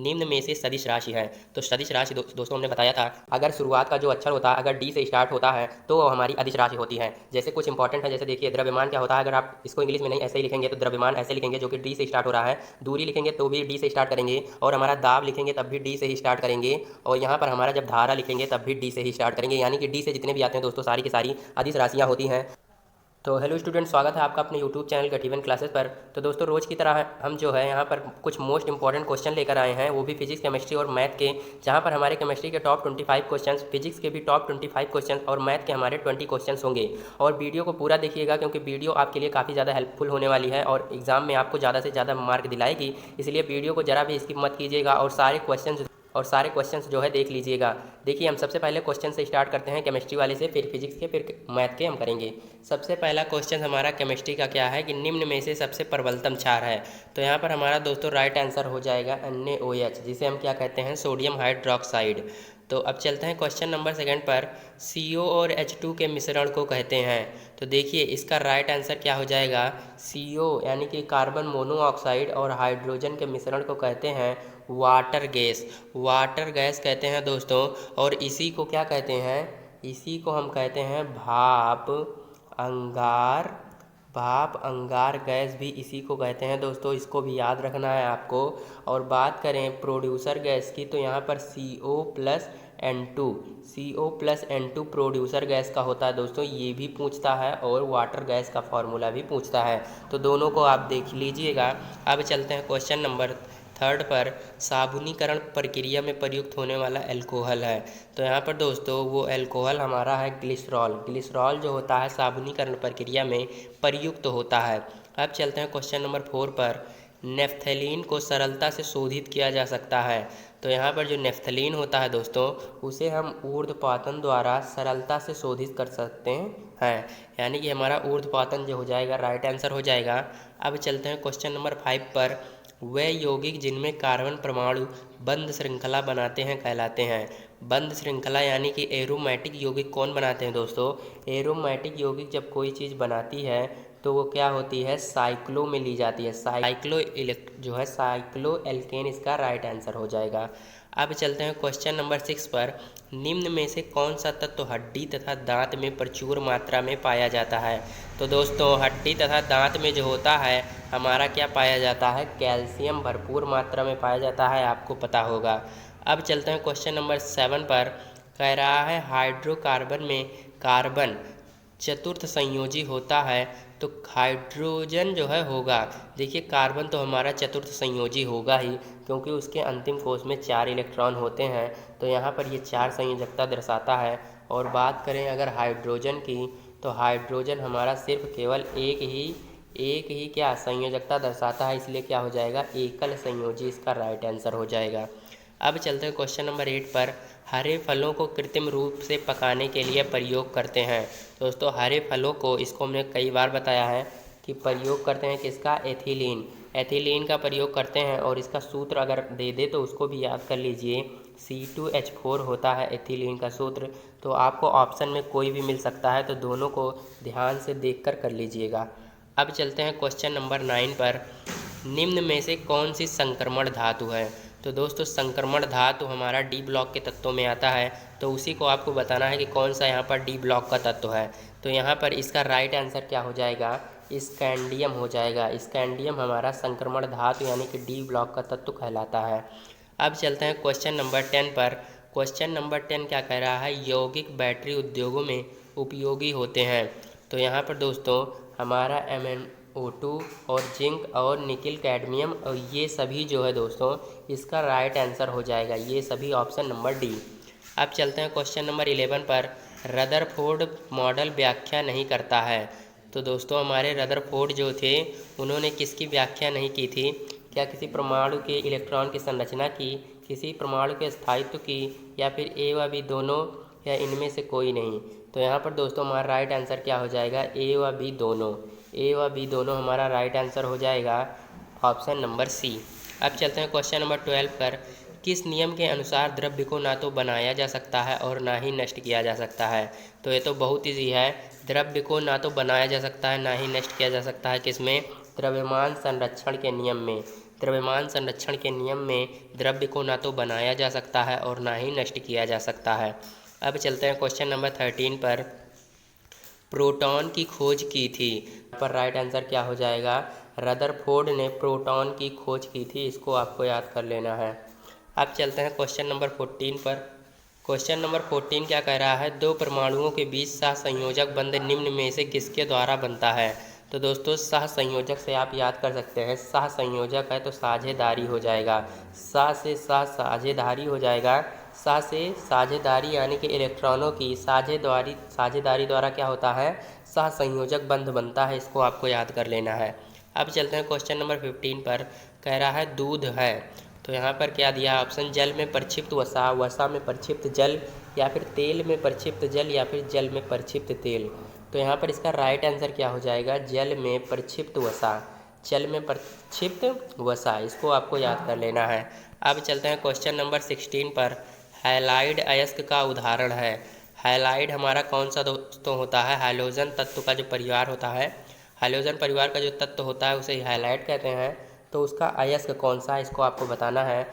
निम्न में से सदिश राशि है। तो सदिश राशि दोस्तों हमने बताया था, अगर शुरुआत का जो अक्षर होता है अगर डी से स्टार्ट होता है तो वो हमारी अदिश राशि होती है। जैसे कुछ इंपॉर्टेंट है, जैसे देखिए द्रव्यमान क्या होता है, अगर आप इसको इंग्लिश में नहीं ऐसे ही लिखेंगे तो द्रव्यमान ऐसे लिखेंगे जो कि डी से स्टार्ट हो रहा है, दूरी लिखेंगे तो भी डी से स्टार्ट करेंगे, और हमारा दाब लिखेंगे तब भी डी से ही स्टार्ट करेंगे, और यहाँ पर हमारा जब धारा लिखेंगे तब भी डी से ही स्टार्ट करेंगे। यानी कि डी से जितने भी आते हैं दोस्तों सारी की सारी अदिश राशियाँ होती हैं। तो हेलो स्टूडेंट, स्वागत है आपका अपने यूट्यूब चैनल गठीवन क्लासेस पर। तो दोस्तों रोज़ की तरह हम जो है यहाँ पर कुछ मोस्ट इंपॉर्टेंट क्वेश्चन लेकर आए हैं, वो भी फिजिक्स, केमिस्ट्री और मैथ के, जहाँ पर हमारे केमिस्ट्री के टॉप 25 क्वेश्चंस, फिजिक्स के भी टॉप 25 क्वेश्चंस और मैथ के हमारे 20 क्वेश्चंस होंगे। और वीडियो को पूरा देखिएगा क्योंकि वीडियो आपके लिए काफ़ी ज़्यादा हेल्पफुल होने वाली है और एग्जाम में आपको ज़्यादा से ज़्यादा मार्क दिलाएगी, इसलिए वीडियो को ज़रा भी स्किप मत कीजिएगा और सारे क्वेश्चंस जो है देख लीजिएगा। देखिए हम सबसे पहले क्वेश्चन से स्टार्ट करते हैं केमिस्ट्री वाले से, फिर फिजिक्स के, फिर मैथ के हम करेंगे। सबसे पहला क्वेश्चन हमारा केमिस्ट्री का क्या है कि निम्न में से सबसे प्रबलतम क्षार है। तो यहाँ पर हमारा दोस्तों राइट आंसर हो जाएगा NaOH, जिसे हम क्या कहते हैं, सोडियम हाइड्रोक्साइड। तो अब चलते हैं क्वेश्चन नंबर सेकंड पर, CO और H2 के मिश्रण को कहते हैं। तो देखिए इसका राइट आंसर क्या हो जाएगा, CO यानी कि कार्बन मोनोऑक्साइड और हाइड्रोजन के मिश्रण को कहते हैं वाटर गैस। वाटर गैस कहते हैं दोस्तों, और इसी को क्या कहते हैं, इसी को हम कहते हैं अंगार भाप अंगार गैस भी इसी को कहते हैं दोस्तों, इसको भी याद रखना है आपको। और बात करें प्रोड्यूसर गैस की, तो यहाँ पर CO+N2 प्रोड्यूसर गैस का होता है दोस्तों, ये भी पूछता है, और वाटर गैस का फॉर्मूला भी पूछता है, तो दोनों को आप देख लीजिएगा। अब चलते हैं क्वेश्चन नंबर थर्ड पर, साबुनीकरण प्रक्रिया में प्रयुक्त होने वाला एल्कोहल है। तो यहाँ पर दोस्तों वो एल्कोहल हमारा है ग्लिसरॉल। ग्लिसरॉल जो होता है साबुनीकरण प्रक्रिया में प्रयुक्त होता है। अब चलते हैं क्वेश्चन नंबर 4 पर, नेफ्थलीन को सरलता से शोधित किया जा सकता है। तो यहाँ पर जो नेफ्थलीन होता है दोस्तों, उसे हम ऊर्ध्वपातन द्वारा सरलता से शोधित कर सकते हैं, यानी कि हमारा ऊर्ध्वपातन जो हो जाएगा राइट आंसर हो जाएगा। अब चलते हैं क्वेश्चन नंबर 5 पर, वे यौगिक जिनमें कार्बन परमाणु बंद श्रृंखला बनाते हैं कहलाते हैं। बंद श्रृंखला यानी कि एरोमेटिक यौगिक कौन बनाते हैं दोस्तों, एरोमेटिक यौगिक जब कोई चीज़ बनाती है तो वो क्या होती है, साइक्लो में ली जाती है। साइक्लो एल्केन इसका राइट आंसर हो जाएगा। अब चलते हैं क्वेश्चन नंबर 6 पर, निम्न में से कौन सा तत्व हड्डी तथा दांत में प्रचुर मात्रा में पाया जाता है। तो दोस्तों हड्डी तथा दांत में जो होता है हमारा क्या पाया जाता है, कैल्शियम भरपूर मात्रा में पाया जाता है, आपको पता होगा। अब चलते हैं क्वेश्चन नंबर 7 पर, कह रहा है हाइड्रोकार्बन में कार्बन चतुर्थ संयोजी होता है, तो हाइड्रोजन जो है होगा। देखिए कार्बन तो हमारा चतुर्थ संयोजी होगा ही, क्योंकि उसके अंतिम कोश में 4 इलेक्ट्रॉन होते हैं, तो यहाँ पर ये 4 संयोजकता दर्शाता है। और बात करें अगर हाइड्रोजन की, तो हाइड्रोजन हमारा सिर्फ केवल एक ही क्या संयोजकता दर्शाता है, इसलिए क्या हो जाएगा, एकल संयोजी इसका राइट आंसर हो जाएगा। अब चलते हैं क्वेश्चन नंबर 8 पर, हरे फलों को कृत्रिम रूप से पकाने के लिए प्रयोग करते हैं। दोस्तों हरे फलों को, इसको हमने कई बार बताया है कि प्रयोग करते हैं किसका, एथिलीन का प्रयोग करते हैं, और इसका सूत्र अगर दे दे तो उसको भी याद कर लीजिए, C2H4 होता है एथिलीन का सूत्र। तो आपको ऑप्शन में कोई भी मिल सकता है, तो दोनों को ध्यान से देख कर लीजिएगा। अब चलते हैं क्वेश्चन नंबर 9 पर, निम्न में से कौन सी संक्रमण धातु है। तो दोस्तों संक्रमण धातु हमारा डी ब्लॉक के तत्वों में आता है, तो उसी को आपको बताना है कि कौन सा यहाँ पर डी ब्लॉक का तत्व है। तो यहाँ पर इसका राइट आंसर क्या हो जाएगा, स्कैंडियम हो जाएगा। स्कैंडियम हमारा संक्रमण धातु यानी कि डी ब्लॉक का तत्व कहलाता है। अब चलते हैं क्वेश्चन नंबर 10 पर। क्वेश्चन नंबर 10 क्या कह रहा है, यौगिक बैटरी उद्योगों में उपयोगी होते हैं। तो यहाँ पर दोस्तों हमारा MnO2 और जिंक और निकिल कैडमियम, और ये सभी जो है दोस्तों इसका राइट आंसर हो जाएगा, ये सभी ऑप्शन नंबर डी। अब चलते हैं क्वेश्चन नंबर 11 पर, रदरफोर्ड मॉडल व्याख्या नहीं करता है। तो दोस्तों हमारे रदरफोर्ड जो थे उन्होंने किसकी व्याख्या नहीं की थी, क्या किसी परमाणु के इलेक्ट्रॉन की संरचना की, किसी परमाणु के स्थायित्व की, या फिर ए व बी दोनों, या इनमें से कोई नहीं। तो यहाँ पर दोस्तों हमारा राइट आंसर क्या हो जाएगा, ए व बी दोनों हमारा राइट आंसर हो जाएगा, ऑप्शन नंबर सी। अब चलते हैं क्वेश्चन नंबर 12 पर, किस नियम के अनुसार द्रव्य को ना तो बनाया जा सकता है और ना ही नष्ट किया जा सकता है। तो ये तो बहुत ईजी है, द्रव्य को ना तो बनाया जा सकता है ना ही नष्ट किया जा सकता है, किसमें, द्रव्यमान संरक्षण के नियम में। द्रव्यमान संरक्षण के नियम में द्रव्य को ना तो बनाया जा सकता है और ना ही नष्ट किया जा सकता है। अब चलते हैं क्वेश्चन नंबर 13 पर। प्रोटॉन की खोज की थी, पर राइट आंसर क्या हो जाएगा? रदरफोर्ड ने प्रोटॉन की खोज की थी, इसको आपको याद कर लेना है। अब चलते हैं क्वेश्चन नंबर 14 पर। क्वेश्चन नंबर 14 क्या कह रहा है? दो परमाणुओं के बीच सहसंयोजक बंध निम्न में से किसके द्वारा बनता है? तो दोस्तों सहसंयोजक से आप याद कर सकते हैं, सहसंयोजक है तो साझेदारी हो जाएगा, सह से सह साझेदारी हो जाएगा, सह से साझेदारी यानी कि इलेक्ट्रॉनों की साझेदारी द्वारा क्या होता है? सहसंयोजक बंध बनता है, इसको आपको याद कर लेना है। अब चलते हैं क्वेश्चन नंबर 15 पर। कह रहा है दूध है, तो यहाँ पर क्या दिया ऑप्शन? जल में प्रक्षिप्त वसा, वसा में प्रक्षिप्त जल, या फिर तेल में प्रक्षिप्त जल, या फिर जल में प्रक्षिप्त तेल। तो यहाँ पर इसका राइट आंसर क्या हो जाएगा? जल में प्रक्षिप्त वसा, जल में प्रक्षिप्त वसा, इसको आपको याद कर लेना है। अब चलते हैं क्वेश्चन नंबर 16 पर। हैलाइड अयस्क का उदाहरण है। हैलाइड हमारा कौन सा दोस्तों होता है? हैलोजन तत्व का जो परिवार होता है, हैलोजन परिवार का जो तत्व होता है उसे हैलाइड कहते हैं। तो उसका अयस्क कौन सा है, इसको आपको बताना है।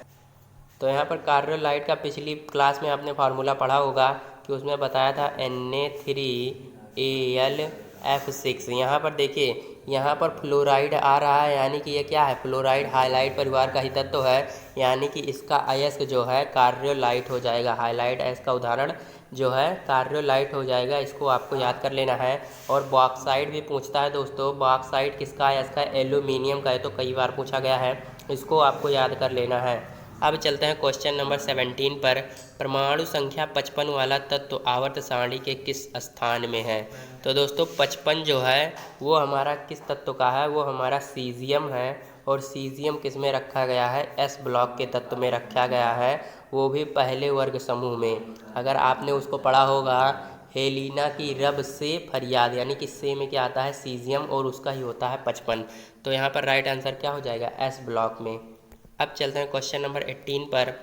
तो यहाँ पर कार्बोलाइट का पिछली क्लास में आपने फार्मूला पढ़ा होगा कि उसमें बताया था Na3Al(F6)। यहाँ पर देखिए, यहाँ पर फ्लोराइड आ रहा है, यानी कि ये क्या है? फ्लोराइड हाइलाइट परिवार का ही तत्व है, यानी कि इसका अयस्क जो है कार्बोलाइट हो जाएगा। हाइलाइट अयस्क का उदाहरण जो है कार्बोलाइट हो जाएगा, इसको आपको याद कर लेना है। और बॉक्साइड भी पूछता है दोस्तों, बॉक्साइड किसका है? इसका एल्यूमिनियम का है, तो कई बार पूछा गया है, इसको आपको याद कर लेना है। अब चलते हैं क्वेश्चन नंबर 17 पर। परमाणु संख्या 55 वाला तत्व आवर्त सारणी के किस स्थान में है? तो दोस्तों 55 जो है वो हमारा किस तत्व का है? वो हमारा सीजियम है, और सीजियम किस में रखा गया है? एस ब्लॉक के तत्व में रखा गया है, वो भी पहले वर्ग समूह में। अगर आपने उसको पढ़ा होगा, हेलिना की रब से फरियाद, यानी कि से में क्या आता है? सीजियम, और उसका ही होता है 55। तो यहाँ पर राइट आंसर क्या हो जाएगा? एस ब्लॉक में। अब चलते हैं क्वेश्चन नंबर 18 पर।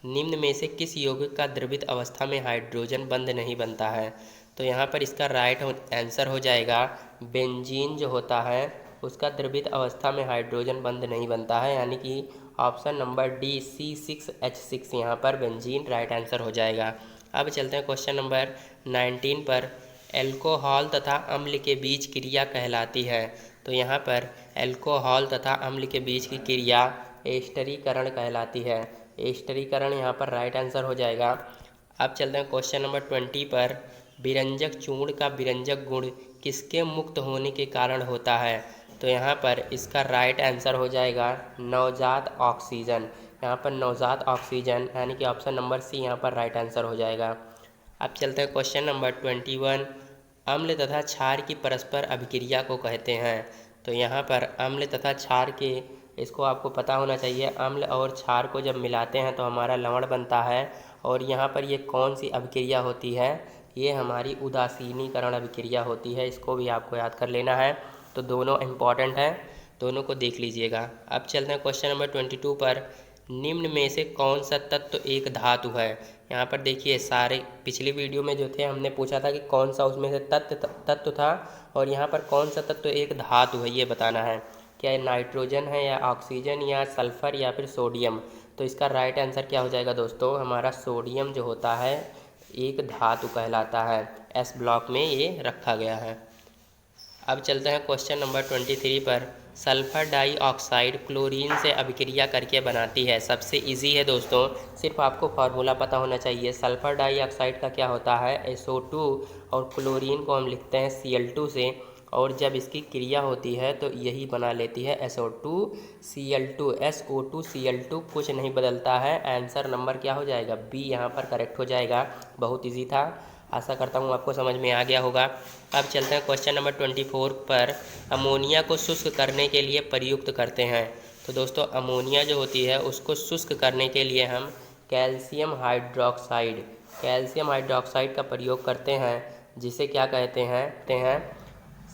निम्न में से किस यौगिक का द्रवित अवस्था में हाइड्रोजन बंध नहीं बनता है? तो यहाँ पर इसका राइट आंसर हो जाएगा बेंजीन जो होता है उसका द्रवित अवस्था में हाइड्रोजन बंध नहीं बनता है, यानी कि ऑप्शन नंबर डी C6H6 यहाँ पर बेंजीन राइट आंसर हो जाएगा। अब चलते हैं क्वेश्चन नंबर 19 पर। एल्कोहल तथा अम्ल के बीच क्रिया कहलाती है। तो यहाँ पर एल्कोहल तथा अम्ल के बीच की क्रिया एस्टरीकरण कहलाती है। एस्टरीकरण यहाँ पर राइट आंसर हो जाएगा। अब चलते हैं क्वेश्चन नंबर 20 पर। विरंजक चूर्ण का विरंजक गुण किसके मुक्त होने के कारण होता है? तो यहाँ पर इसका राइट आंसर हो जाएगा नवजात ऑक्सीजन। यहाँ पर नवजात ऑक्सीजन, यानी कि ऑप्शन नंबर सी यहाँ पर राइट आंसर हो जाएगा। अब चलते हैं क्वेश्चन नंबर 21। अम्ल तथा क्षार की परस्पर अभिक्रिया को कहते हैं। तो यहाँ पर अम्ल तथा क्षार के, इसको आपको पता होना चाहिए, अम्ल और क्षार को जब मिलाते हैं तो हमारा लवण बनता है। और यहाँ पर ये कौन सी अभिक्रिया होती है? ये हमारी उदासीनीकरण अभिक्रिया होती है, इसको भी आपको याद कर लेना है। तो दोनों इम्पॉर्टेंट हैं, दोनों को देख लीजिएगा। अब चलते हैं क्वेश्चन नंबर 22 पर। निम्न में से कौन सा तत्व एक धातु है? यहाँ पर देखिए, सारे पिछली वीडियो में जो थे हमने पूछा था कि कौन सा उसमें से तत्व था, और यहाँ पर कौन सा तत्व एक धातु है ये बताना है। क्या नाइट्रोजन है, या ऑक्सीजन, या सल्फर, या फिर सोडियम? तो इसका राइट आंसर क्या हो जाएगा दोस्तों? हमारा सोडियम जो होता है एक धातु कहलाता है, एस ब्लॉक में ये रखा गया है। अब चलते हैं क्वेश्चन नंबर 23 पर। सल्फर डाइऑक्साइड क्लोरीन से अभिक्रिया करके बनाती है। सबसे इजी है दोस्तों, सिर्फ आपको फार्मूला पता होना चाहिए। सल्फर डाइऑक्साइड का क्या होता है? SO2, और क्लोरीन को हम लिखते हैं Cl2 से, और जब इसकी क्रिया होती है तो यही बना लेती है SO2 Cl2। SO2 Cl2 कुछ नहीं बदलता है। आंसर नंबर क्या हो जाएगा? बी यहाँ पर करेक्ट हो जाएगा। बहुत इजी था, आशा करता हूँ आपको समझ में आ गया होगा। अब चलते हैं क्वेश्चन नंबर 24 पर। अमोनिया को शुष्क करने के लिए प्रयुक्त करते हैं। तो दोस्तों अमोनिया जो होती है उसको शुष्क करने के लिए हम कैल्शियम हाइड्रोक्साइड का प्रयोग करते हैं, जिसे क्या कहते हैं?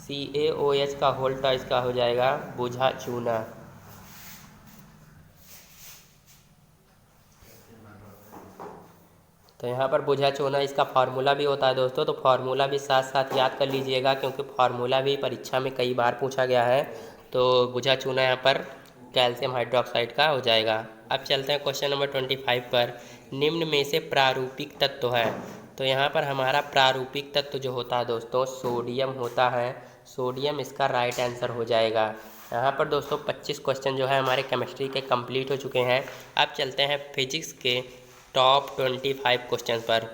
CaOH का होल्टा, इसका हो जाएगा बुझा चूना। तो यहाँ पर बुझा चूना इसका फार्मूला भी होता है दोस्तों, तो फार्मूला भी साथ साथ याद कर लीजिएगा, क्योंकि फार्मूला भी परीक्षा में कई बार पूछा गया है। तो बुझा चूना यहाँ पर कैल्शियम हाइड्रोक्साइड का हो जाएगा। अब चलते हैं क्वेश्चन नंबर 25 पर। निम्न में से प्रारूपिक तत्व है। तो यहाँ पर हमारा प्रारूपिक तत्व जो होता है दोस्तों सोडियम होता है। सोडियम इसका राइट आंसर हो जाएगा। यहाँ पर दोस्तों 25 क्वेश्चन जो है हमारे केमिस्ट्री के कंप्लीट हो चुके हैं। अब चलते हैं फिजिक्स के टॉप 25 क्वेश्चन पर।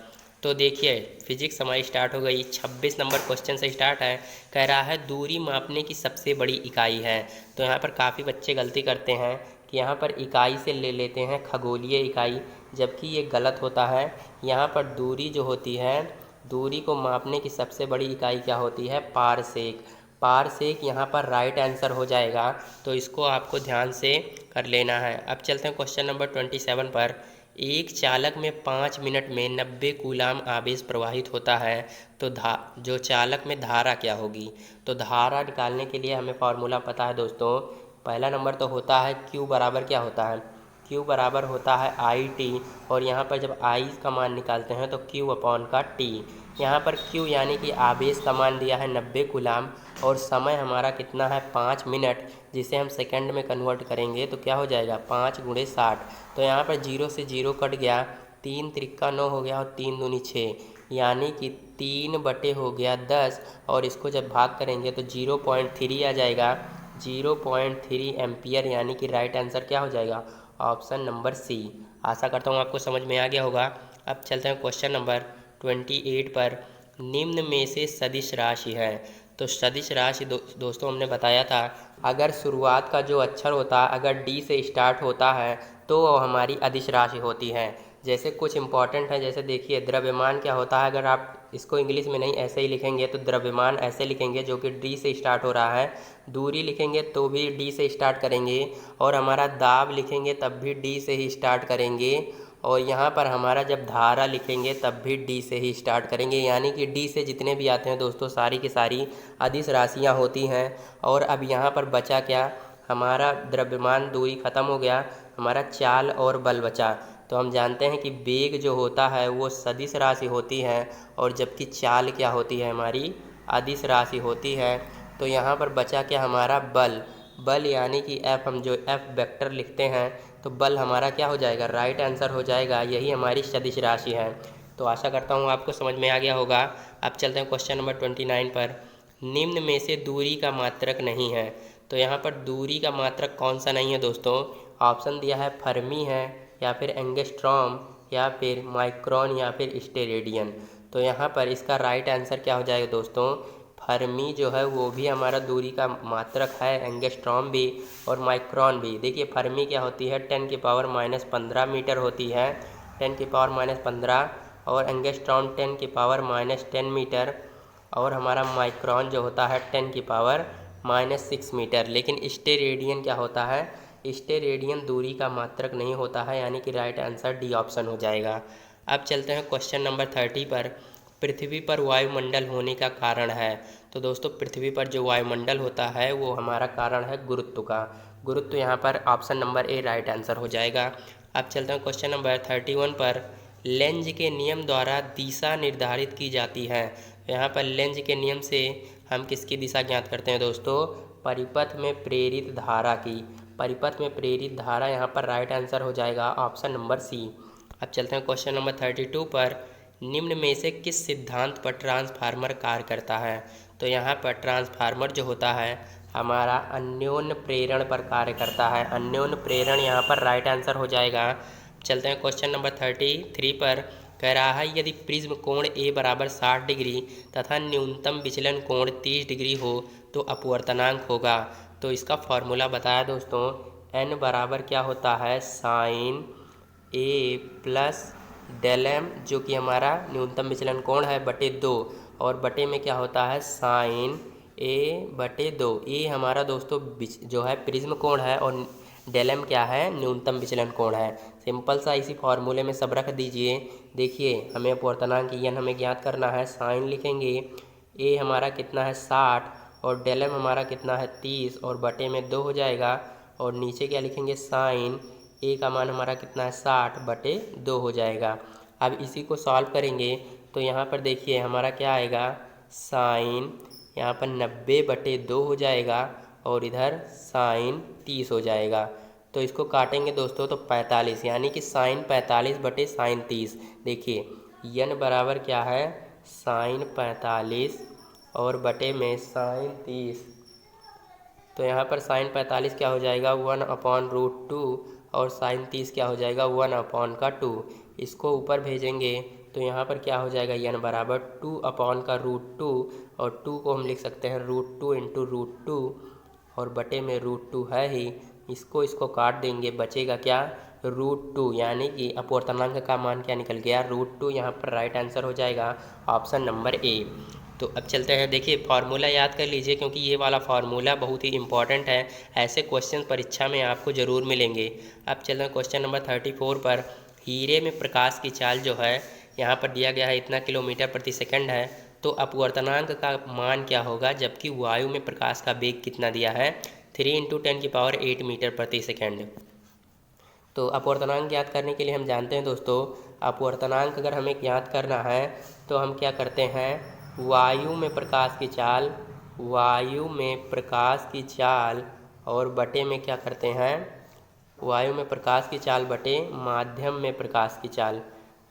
तो देखिए फिजिक्स हमारी स्टार्ट हो गई। 26 नंबर क्वेश्चन से स्टार्ट है। कह रहा है दूरी मापने की सबसे बड़ी इकाई है। तो यहाँ पर काफ़ी बच्चे गलती करते हैं कि यहाँ पर इकाई से ले लेते हैं खगोलीय इकाई, जबकि ये गलत होता है। यहाँ पर दूरी जो होती है, दूरी को मापने की सबसे बड़ी इकाई क्या होती है? पारसेक। पारसेक यहाँ पर राइट आंसर हो जाएगा। तो इसको आपको ध्यान से कर लेना है। अब चलते हैं क्वेश्चन नंबर 27 पर। एक चालक में 5 मिनट में 90 कूलाम आवेश प्रवाहित होता है। तो जो चालक में धारा क्या होगी? तो धारा निकालने के लिए हमें फॉर्मूला पता है दोस्तों। पहला नंबर तो होता है Q बराबर क्या होता है? Q बराबर होता है IT। और यहाँ पर जब I का मान निकालते हैं तो Q अपॉन का T। यहाँ पर Q यानी कि आवेश का मान दिया है 90 कूलाम और समय हमारा कितना है? 5 मिनट, जिसे हम सेकंड में कन्वर्ट करेंगे तो क्या हो जाएगा? 5 × 60। तो यहाँ पर 0 से 0 कट गया, 3 त्रिक्का 9 हो गया और 3 दूनी 6, यानी कि 3 बटे हो गया 10। और इसको जब भाग करेंगे तो 0.3 आ जाएगा। 0.3 एम्पियर, यानी कि राइट आंसर क्या हो जाएगा? Option number C. आशा करता हूँ आपको समझ में आ गया होगा। अब चलते हैं क्वेश्चन नंबर 28 पर। निम्न में से सदिश राशि है। तो सदिश राशि दोस्तों हमने बताया था, अगर शुरुआत का जो अक्षर होता है अगर डी से स्टार्ट होता है तो वो हमारी अदिश राशि होती है। जैसे कुछ इंपॉर्टेंट है, जैसे देखिए द्रव्यमान क्या होता है। अगर आप इसको इंग्लिश में नहीं ऐसे ही लिखेंगे तो द्रव्यमान ऐसे लिखेंगे जो कि डी से स्टार्ट हो रहा है। दूरी लिखेंगे तो भी डी से स्टार्ट करेंगे, और हमारा दाब लिखेंगे तब भी डी से ही स्टार्ट करेंगे, और यहाँ पर हमारा जब धारा लिखेंगे तब भी डी से ही स्टार्ट करेंगे। यानी कि डी से जितने भी आते हैं दोस्तों सारी की सारी अदिश राशियाँ होती हैं। और अब यहाँ पर बचा क्या? हमारा द्रव्यमान दूरी खत्म हो गया, हमारा चाल और बल बचा। तो हम जानते हैं कि वेग जो होता है वो सदिश राशि होती है, और जबकि चाल क्या होती है? हमारी अदिश राशि होती है। तो यहाँ पर बचा क्या? हमारा बल। बल यानी कि F, हम जो F वेक्टर लिखते हैं तो बल हमारा क्या हो जाएगा? राइट आंसर हो जाएगा। यही हमारी सदिश राशि है। तो आशा करता हूँ आपको समझ में आ गया होगा। अब चलते हैं क्वेश्चन नंबर 29 पर। निम्न में से दूरी का मात्रक नहीं है। तो यहाँ पर दूरी का मात्रक कौन सा नहीं है दोस्तों? ऑप्शन दिया है फर्मी है, या फिर एंगस्ट्रॉम, या फिर माइक्रोन, या फिर स्टेरेडियन। तो यहाँ पर इसका राइट आंसर क्या हो जाएगा दोस्तों? फर्मी जो है वो भी हमारा दूरी का मात्रक है, एंगस्ट्रॉम भी और माइक्रोन भी। देखिए फर्मी क्या होती है? 10⁻⁻15 मीटर होती है, 10⁻⁻15, और एंगस्ट्रॉम 10⁻⁻10 मीटर, और हमारा माइक्रोन जो होता है 10⁻⁻6 मीटर। लेकिन स्टेरेडियन क्या होता है? स्टेरेडियन दूरी का मात्रक नहीं होता है, यानी कि राइट आंसर डी ऑप्शन हो जाएगा। अब चलते हैं क्वेश्चन नंबर 30 पर। पृथ्वी पर वायुमंडल होने का कारण है। तो दोस्तों पृथ्वी पर जो वायुमंडल होता है वो हमारा कारण है गुरुत्व का। गुरुत्व यहाँ पर ऑप्शन नंबर ए राइट आंसर हो जाएगा। अब चलते हैं क्वेश्चन नंबर 31 पर। लेंज के नियम द्वारा दिशा निर्धारित की जाती है। यहाँ पर लेंज के नियम से हम किसकी दिशा ज्ञात करते हैं दोस्तों? परिपथ में प्रेरित धारा की। परिपथ में प्रेरित धारा यहाँ पर राइट आंसर हो जाएगा, ऑप्शन नंबर सी। अब चलते हैं क्वेश्चन नंबर 32 पर। निम्न में से किस सिद्धांत पर ट्रांसफार्मर कार्य करता है? तो यहाँ पर ट्रांसफार्मर जो होता है हमारा अन्योन्य प्रेरण पर कार्य करता है। अन्योन्य प्रेरण यहाँ पर राइट आंसर हो जाएगा। चलते हैं क्वेश्चन नंबर 33 पर। कह रहा है यदि प्रिज्म कोण A बराबर 60 डिग्री तथा न्यूनतम विचलन कोण 30 डिग्री हो तो अपवर्तनांक होगा। तो इसका फॉर्मूला बताया दोस्तों। n बराबर क्या होता है? Sine A plus del M, जो कि हमारा न्यूनतम विचलन कोण है, बटे 2, और बटे में क्या होता है? साइन A बटे 2। ए हमारा दोस्तों जो है प्रिज्म कोण है, और डेल एम क्या है? न्यूनतम विचलन कोण है। सिंपल सा इसी फॉर्मूले में सब रख दीजिए। देखिए हमें अपवर्तनांक एन हमें ज्ञात करना है। साइन लिखेंगे, ए हमारा कितना है? 60, और डेल एम हमारा कितना है? 30, और बटे में 2 हो जाएगा, और नीचे क्या लिखेंगे? साइन ए का मान हमारा कितना है? 60 बटे 2 हो जाएगा। अब इसी को सॉल्व करेंगे तो यहाँ पर देखिए हमारा क्या आएगा? साइन यहाँ पर 90 बटे 2 हो जाएगा, और इधर साइन 30 हो जाएगा। तो इसको काटेंगे दोस्तों तो 45, यानी कि साइन 45 बटे साइन 30। देखिए यन बराबर क्या है, साइन 45 और बटे में साइन 30। तो यहाँ पर साइन 45 क्या हो जाएगा, 1/√2 और साइन 30 क्या हो जाएगा, 1/2। इसको ऊपर भेजेंगे तो यहाँ पर क्या हो जाएगा, यन बराबर 2/√2 और 2 को हम लिख सकते हैं √2 × √2 और बटे में √2 है ही। इसको काट देंगे, बचेगा क्या, √2, यानी कि अपवर्तनांक का मान क्या निकल गया, √2। यहाँ पर राइट आंसर हो जाएगा ऑप्शन नंबर ए। तो अब चलते हैं, देखिए फार्मूला याद कर लीजिए क्योंकि ये वाला फार्मूला बहुत ही इंपॉर्टेंट है। ऐसे क्वेश्चन परीक्षा में आपको ज़रूर मिलेंगे। अब चलते हैं क्वेश्चन नंबर 34 पर। हीरे में प्रकाश की चाल जो है यहाँ पर दिया गया है इतना किलोमीटर प्रति सेकंड है, तो अपवर्तनांक का मान क्या होगा, जबकि वायु में प्रकाश का वेग कितना दिया है, 3 × 10⁸ मीटर प्रति सेकंड। तो अपवर्तनांक याद करने के लिए हम जानते हैं दोस्तों, अपवर्तनांक अगर हमें याद करना है तो हम क्या करते हैं, वायु में प्रकाश की चाल और बटे में क्या करते हैं, वायु में प्रकाश की चाल बटे माध्यम में प्रकाश की चाल।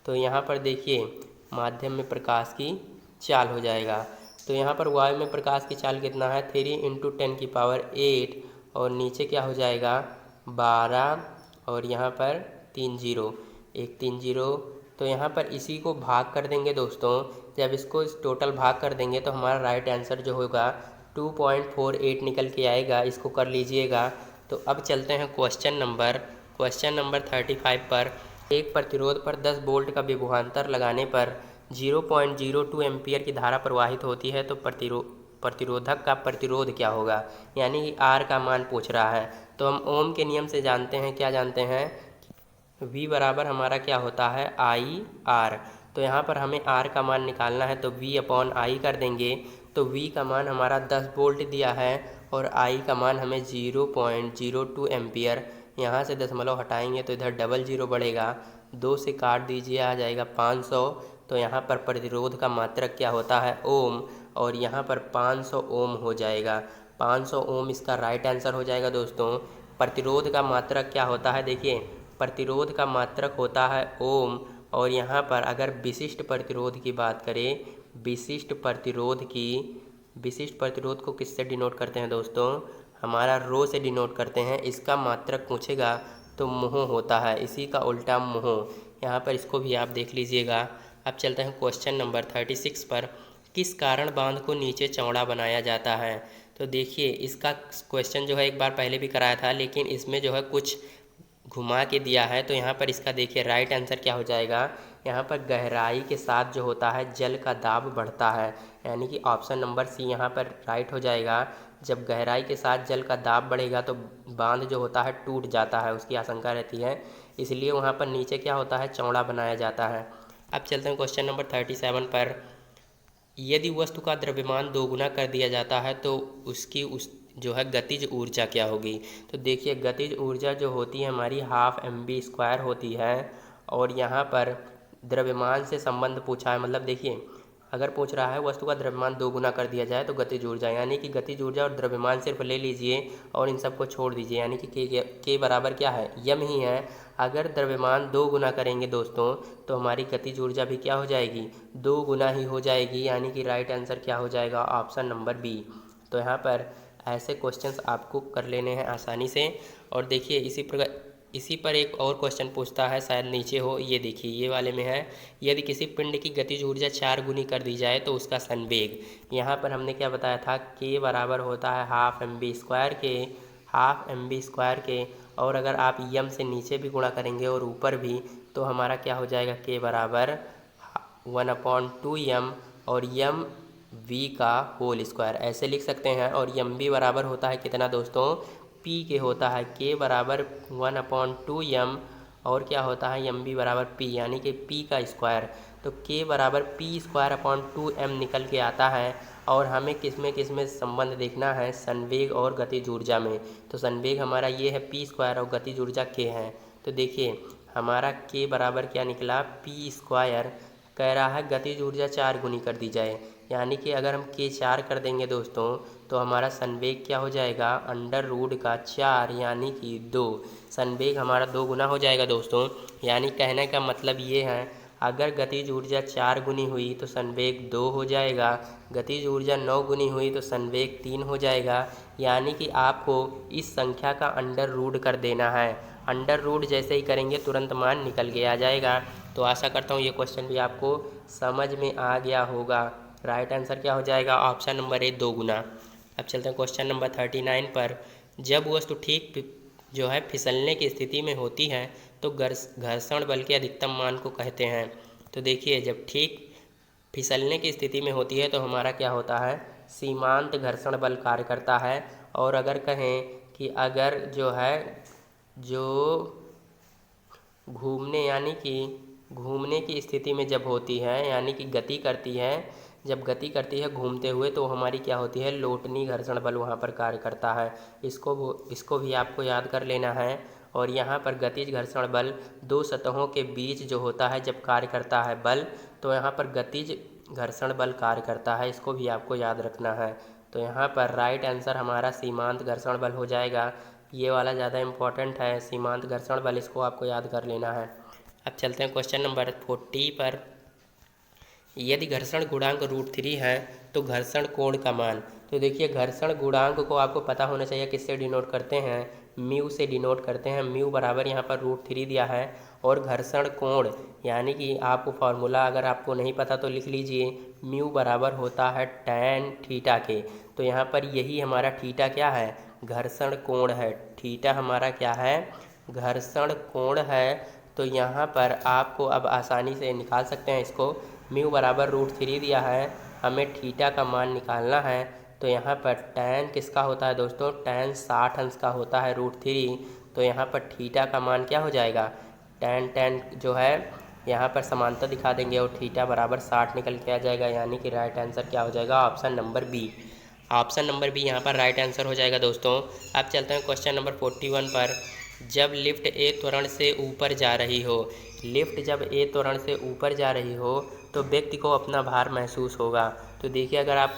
तो यहाँ पर देखिए माध्यम में प्रकाश की चाल हो जाएगा। तो यहाँ पर वायु में प्रकाश की चाल कितना है, 3 × 10⁸ और नीचे क्या हो जाएगा 12 और यहाँ पर 3 0, 3 0। तो यहाँ पर इसी को भाग कर देंगे दोस्तों। जब इसको टोटल भाग कर देंगे तो हमारा राइट आंसर जो होगा 2.48 निकल के आएगा। इसको कर लीजिएगा। तो अब चलते हैं क्वेश्चन नंबर 35 पर। एक प्रतिरोध पर 10 वोल्ट का विभवांतर लगाने पर 0.02 एम्पीयर की धारा प्रवाहित होती है, तो प्रतिरोधक का प्रतिरोध क्या होगा, यानी कि आर का मान पूछ रहा है। तो हम ओम के नियम से जानते हैं, क्या जानते हैं, V बराबर हमारा क्या होता है, IR। तो यहाँ पर हमें R का मान निकालना है, तो V/I कर देंगे। तो V का मान हमारा 10 वोल्ट दिया है और I का मान हमें 0.02 एम्पियर। यहाँ से दशमलव हटाएंगे तो इधर डबल 0 बढ़ेगा, 2 से काट दीजिए, आ जाएगा 500। तो यहाँ पर प्रतिरोध का मात्रक क्या होता है, ओम, और यहाँ पर 500 ओम हो जाएगा। 500 ओम इसका राइट आंसर हो जाएगा दोस्तों। प्रतिरोध का मात्रक क्या होता है, देखिए प्रतिरोध का मात्रक होता है ओम। और यहाँ पर अगर विशिष्ट प्रतिरोध की बात करें, विशिष्ट प्रतिरोध को किससे डिनोट करते हैं दोस्तों, हमारा रो से डिनोट करते हैं। इसका मात्रक पूछेगा तो मोह होता है, इसी का उल्टा मोह। यहाँ पर इसको भी आप देख लीजिएगा। अब चलते हैं क्वेश्चन नंबर 36 पर। किस कारण बांध को नीचे चौड़ा बनाया जाता है। तो देखिए इसका क्वेश्चन जो है एक बार पहले भी कराया था, लेकिन इसमें जो है कुछ घुमा के दिया है। तो यहाँ पर इसका देखिए राइट आंसर क्या हो जाएगा, यहाँ पर गहराई के साथ जो होता है जल का दाब बढ़ता है, यानी कि ऑप्शन नंबर सी यहाँ पर राइट हो जाएगा। जब गहराई के साथ जल का दाब बढ़ेगा तो बांध जो होता है टूट जाता है, उसकी आशंका रहती है, इसलिए वहाँ पर नीचे क्या होता है, चौड़ा बनाया जाता है। अब चलते हैं क्वेश्चन नंबर 37 पर। यदि वस्तु का द्रव्यमान 2 गुना कर दिया जाता है तो उसकी जो है गतिज ऊर्जा क्या होगी। तो देखिए गतिज ऊर्जा जो होती है हमारी 12 mv² होती है। और यहाँ पर द्रव्यमान से संबंध पूछा है, मतलब देखिए अगर पूछ रहा है वस्तु का द्रव्यमान 2 गुना कर दिया जाए तो गतिज ऊर्जा, यानी कि गतिज ऊर्जा और द्रव्यमान सिर्फ ले लीजिए और इन सबको छोड़ दीजिए, यानी कि के बराबर क्या है, यम ही है। अगर द्रव्यमान 2 गुना करेंगे दोस्तों तो हमारी गतिज ऊर्जा भी क्या हो जाएगी, 2 गुना ही हो जाएगी, यानी कि राइट आंसर क्या हो जाएगा, ऑप्शन नंबर बी। तो यहाँ पर ऐसे क्वेश्चंस आपको कर लेने हैं आसानी से। और देखिए इसी पर एक और क्वेश्चन पूछता है, शायद नीचे हो, ये देखिए ये वाले में है। यदि किसी पिंड की गतिज ऊर्जा 4 गुनी कर दी जाए तो उसका संवेग, यहाँ पर हमने क्या बताया था, के बराबर होता है 12 mv² के। और अगर आप यम से नीचे भी गुणा करेंगे और ऊपर भी तो हमारा क्या हो जाएगा, के बराबर 1/2m और यम v का होल स्क्वायर, ऐसे लिख सकते हैं। और यम भी बराबर होता है कितना दोस्तों, p के होता है, k बराबर 1/2m और क्या होता है, यम भी बराबर p, यानी कि p का स्क्वायर। तो k बराबर p²/2m निकल के आता है। और हमें किसमें संबंध देखना है, संवेग और गतिज ऊर्जा में। तो संवेग हमारा ये है p² और गतिज ऊर्जा k है। तो देखिए हमारा k बराबर क्या निकला, p²। कह रहा है गतिज ऊर्जा 4 गुनी कर दी जाए, यानी कि अगर हम k4 कर देंगे दोस्तों तो हमारा संवेग क्या हो जाएगा, अंडर रूट का 4 यानी कि 2। संवेग हमारा 2 गुना हो जाएगा दोस्तों। यानी कहने का मतलब ये है, अगर गतिज ऊर्जा 4 गुनी हुई तो संवेग 2 हो जाएगा, गतिज ऊर्जा 9 गुनी हुई तो संवेग 3 हो जाएगा। यानी कि आपको इस संख्या का अंडर रूट कर देना है। अंडर रूट जैसे ही करेंगे तुरंत मान निकल के आ जाएगा। तो आशा करता हूँ ये क्वेश्चन भी आपको समझ में आ गया होगा। राइट आंसर क्या हो जाएगा, ऑप्शन नंबर ए 2 गुना। अब चलते हैं क्वेश्चन नंबर 39 पर। जब वस्तु ठीक जो है फिसलने की स्थिति में होती है तो घर्षण बल के अधिकतम मान को कहते हैं। तो देखिए, जब ठीक फिसलने की स्थिति में होती है तो हमारा क्या होता है, सीमांत घर्षण बल कार्य करता है। और अगर कहें कि अगर जो है जो घूमने यानी कि घूमने की स्थिति में जब होती है, यानी कि गति करती है, जब गति करती है घूमते हुए, तो हमारी क्या होती है, लोटनी घर्षण बल वहाँ पर कार्य करता है। इसको भी आपको याद कर लेना है। और यहाँ पर गतिज घर्षण बल दो सतहों के बीच जो होता है जब कार्य करता है बल, तो यहाँ पर गतिज घर्षण बल कार्य करता है। इसको भी आपको याद रखना है। तो यहाँ पर राइट आंसर हमारा सीमांत घर्षण बल हो जाएगा। ये वाला ज़्यादा इम्पोर्टेंट है, सीमांत घर्षण बल, इसको आपको याद कर लेना है। अब चलते हैं क्वेश्चन नंबर 40 पर। यदि घर्षण गुणांक √3 है तो घर्षण कोण का मान। तो देखिए, घर्षण गुणांक को आपको पता होना चाहिए किससे डिनोट करते हैं, म्यू से डिनोट करते हैं। म्यू बराबर यहाँ पर √3 दिया है। और घर्षण कोण यानी कि आपको फार्मूला अगर आपको नहीं पता तो लिख लीजिए, म्यू बराबर होता है tan थीटा के। तो यहाँ पर यही हमारा थीटा क्या है, घर्षण कोण है। थीटा हमारा क्या है, घर्षण कोण है। तो यहाँ पर आपको अब आसानी से निकाल सकते हैं इसको। म्यू बराबर √3 दिया है, हमें थीटा का मान निकालना है। तो यहाँ पर tan किसका होता है दोस्तों, tan 60 अंश का होता है √3। तो यहाँ पर थीटा का मान क्या हो जाएगा, tan जो है यहाँ पर समांतर दिखा देंगे और थीटा बराबर 60 निकल के आ जाएगा। यानी कि राइट आंसर क्या हो जाएगा, option number B. Option number B यहाँ पर राइट आंसर हो जाएगा दोस्तों। अब चलते हैं क्वेश्चन नंबर 41 पर। जब लिफ्ट ए त्वरण से ऊपर जा रही हो, लिफ्ट जब ए त्वरण से ऊपर जा रही हो तो व्यक्ति को अपना भार महसूस होगा। तो देखिए, अगर आप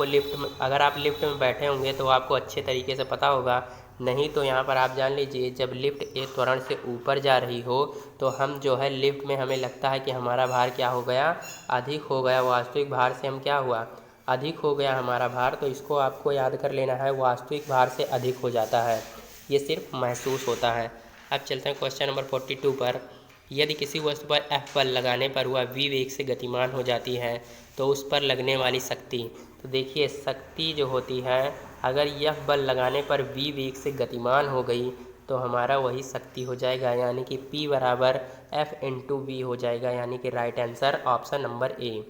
लिफ्ट में बैठे होंगे तो आपको अच्छे तरीके से पता होगा। नहीं तो यहाँ पर आप जान लीजिए, जब लिफ्ट ए त्वरण से ऊपर जा रही हो तो हम जो है लिफ्ट में हमें लगता है कि हमारा भार क्या हो गया, अधिक हो गया। वास्तविक भार से हम क्या हुआ, अधिक हो गया हमारा भार। तो इसको आपको याद कर लेना है, वास्तविक भार से अधिक हो जाता है, ये सिर्फ महसूस होता है। अब चलते हैं क्वेश्चन नंबर 42 पर। यदि किसी वस्तु पर F बल लगाने पर वह v वेग से गतिमान हो जाती है तो उस पर लगने वाली शक्ति। तो देखिए, शक्ति जो होती है, अगर यह बल लगाने पर v वेग से गतिमान हो गई तो हमारा वही शक्ति हो जाएगा। यानी कि P बराबर F × V हो जाएगा। यानी कि राइट आंसर ऑप्शन नंबर ए।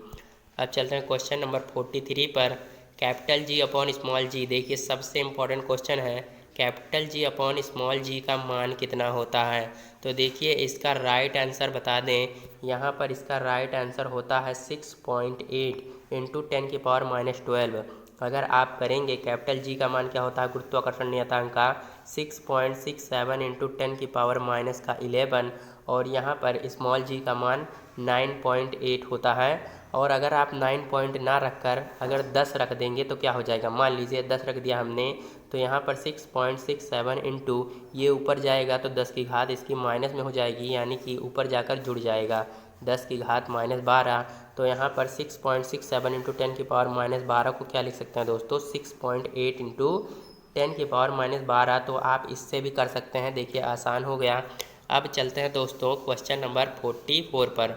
अब चलते हैं क्वेश्चन नंबर 43 पर। Capital G upon small g। देखिए, सबसे इम्पोर्टेंट क्वेश्चन है, capital G upon small g का मान कितना होता है। तो देखिए, इसका राइट आंसर बता दें। यहाँ पर इसका राइट आंसर होता है 6.8 × 10⁻⁻12। अगर आप करेंगे, कैपिटल G का मान क्या होता है, गुरुत्वाकर्षण नियतांक का 6.67 × 10⁻11। और यहाँ पर स्मॉल g का मान 9.8 होता है। और अगर आप 9 पॉइंट ना रखकर अगर 10 रख देंगे तो क्या हो जाएगा, मान लीजिए 10 रख दिया हमने, तो यहाँ पर 6.67 इंटू ये ऊपर जाएगा तो 10 की घात इसकी माइनस में हो जाएगी, यानी कि ऊपर जाकर जुड़ जाएगा 10 की घात -12। तो यहाँ पर 6.67 × 10⁻12 को क्या लिख सकते हैं दोस्तों, 6.8 × 10⁻12। तो आप इससे भी कर सकते हैं। देखिए, आसान हो गया। अब चलते हैं दोस्तों क्वेश्चन नंबर 44 पर।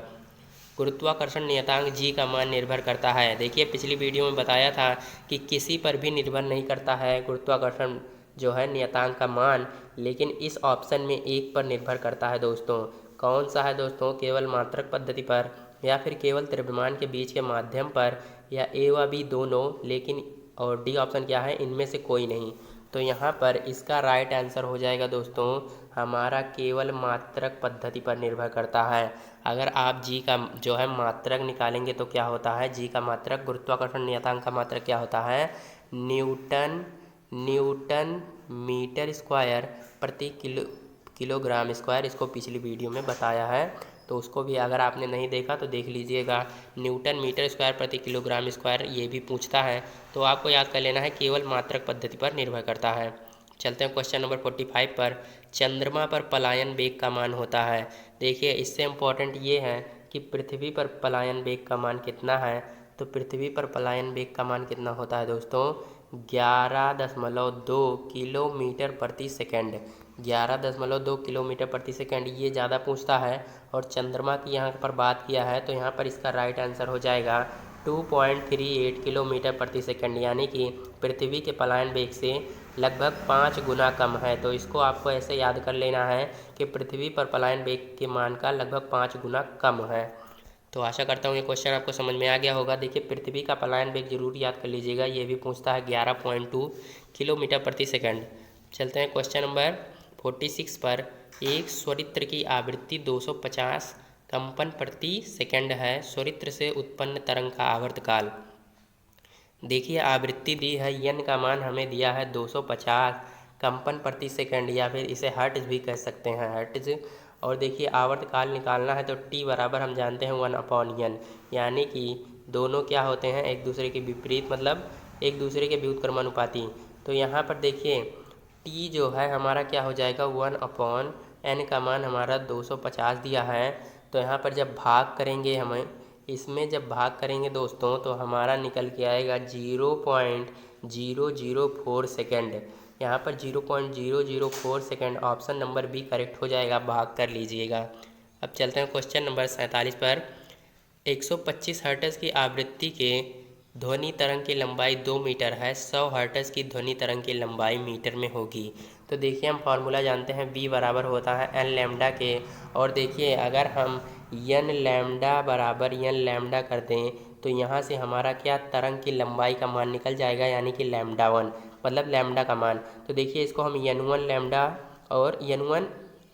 गुरुत्वाकर्षण नियतांक G का मान निर्भर करता है। देखिए, पिछली वीडियो में बताया था कि किसी पर भी निर्भर नहीं करता है गुरुत्वाकर्षण जो है नियतांक का मान, लेकिन इस ऑप्शन में एक पर निर्भर करता है दोस्तों। कौन सा है दोस्तों, केवल मात्रक पद्धति पर, या फिर केवल द्रव्यमान के बीच के माध्यम पर, या ए व बी दोनों, लेकिन और डी ऑप्शन क्या है, इनमें से कोई नहीं। तो यहाँ पर इसका राइट आंसर हो जाएगा दोस्तों हमारा केवल मात्रक पद्धति पर निर्भर करता है। अगर आप जी का जो है मात्रक निकालेंगे तो क्या होता है, जी का मात्रक, गुरुत्वाकर्षण नियतांक का मात्रक क्या होता है, न्यूटन मीटर स्क्वायर प्रति किलोग्राम स्क्वायर। इसको पिछली वीडियो में बताया है। तो उसको भी अगर आपने नहीं देखा तो देख लीजिएगा। न्यूटन मीटर स्क्वायर प्रति किलोग्राम स्क्वायर ये भी पूछता है, तो आपको याद कर लेना है, केवल मात्रक पद्धति पर निर्भर करता है। चलते हैं क्वेश्चन नंबर 45 पर। चंद्रमा पर पलायन वेग का मान होता है। देखिए इससे इम्पोर्टेंट ये है कि पृथ्वी पर पलायन वेग का मान कितना है। तो पृथ्वी पर पलायन वेग का मान कितना होता है दोस्तों, 11.2 किलोमीटर प्रति सेकंड। 11.2 किलोमीटर प्रति सेकंड ये ज़्यादा पूछता है। और चंद्रमा की यहाँ पर बात किया है तो यहाँ पर इसका राइट आंसर हो जाएगा 2.38 किलोमीटर प्रति सेकंड, यानी कि पृथ्वी के पलायन वेग से लगभग 5 गुना कम है। तो इसको आपको ऐसे याद कर लेना है कि पृथ्वी पर पलायन वेग के मान का लगभग 5 गुना कम है। तो आशा करता हूँ ये क्वेश्चन आपको समझ में आ गया होगा। देखिए पृथ्वी का पलायन वेग जरूर याद कर लीजिएगा, ये भी पूछता है 11.2 किलोमीटर प्रति सेकंड। चलते हैं क्वेश्चन नंबर 46 पर। एक स्वरित्र की आवृत्ति 250 कंपन प्रति सेकंड है। स्वरित्र से उत्पन्न तरंग का आवर्तकाल। देखिए आवृत्ति दी है, यन का मान हमें दिया है 250 कंपन प्रति सेकंड, या फिर इसे हर्ट्ज भी कह सकते हैं, हर्ट्ज। और देखिए आवर्तकाल निकालना है तो टी बराबर हम जानते हैं 1/n, यानी कि दोनों क्या होते हैं, एक दूसरे के विपरीत, मतलब एक दूसरे के व्युत्क्रमानुपाती। तो यहाँ पर देखिए टी जो है हमारा क्या हो जाएगा, 1/n का मान हमारा 250 दिया है। तो यहाँ पर जब भाग करेंगे हमें, इसमें जब भाग करेंगे दोस्तों तो हमारा निकल के आएगा 0.004 सेकेंड। यहाँ पर 0.004 second, option number B correct हो जाएगा, भाग कर लीजिएगा। अब चलते हैं क्वेश्चन नंबर 47 पर। 125 हर्ट्ज की आवृत्ति के ध्वनि तरंग की लंबाई 2 मीटर है। 100 हर्ट्ज की ध्वनि तरंग की लंबाई मीटर में होगी। तो देखिए हम फार्मूला जानते हैं, v बराबर होता है n लैम्डा के। और देखिए अगर हम n लैम्डा बराबर n लैम्डा कर दें तो यहाँ से हमारा क्या, तरंग की लंबाई का मान निकल जाएगा, यानी कि लैम्डा 1, मतलब लैम्डा का मान। तो देखिए इसको हम n1 लैम्डा और n1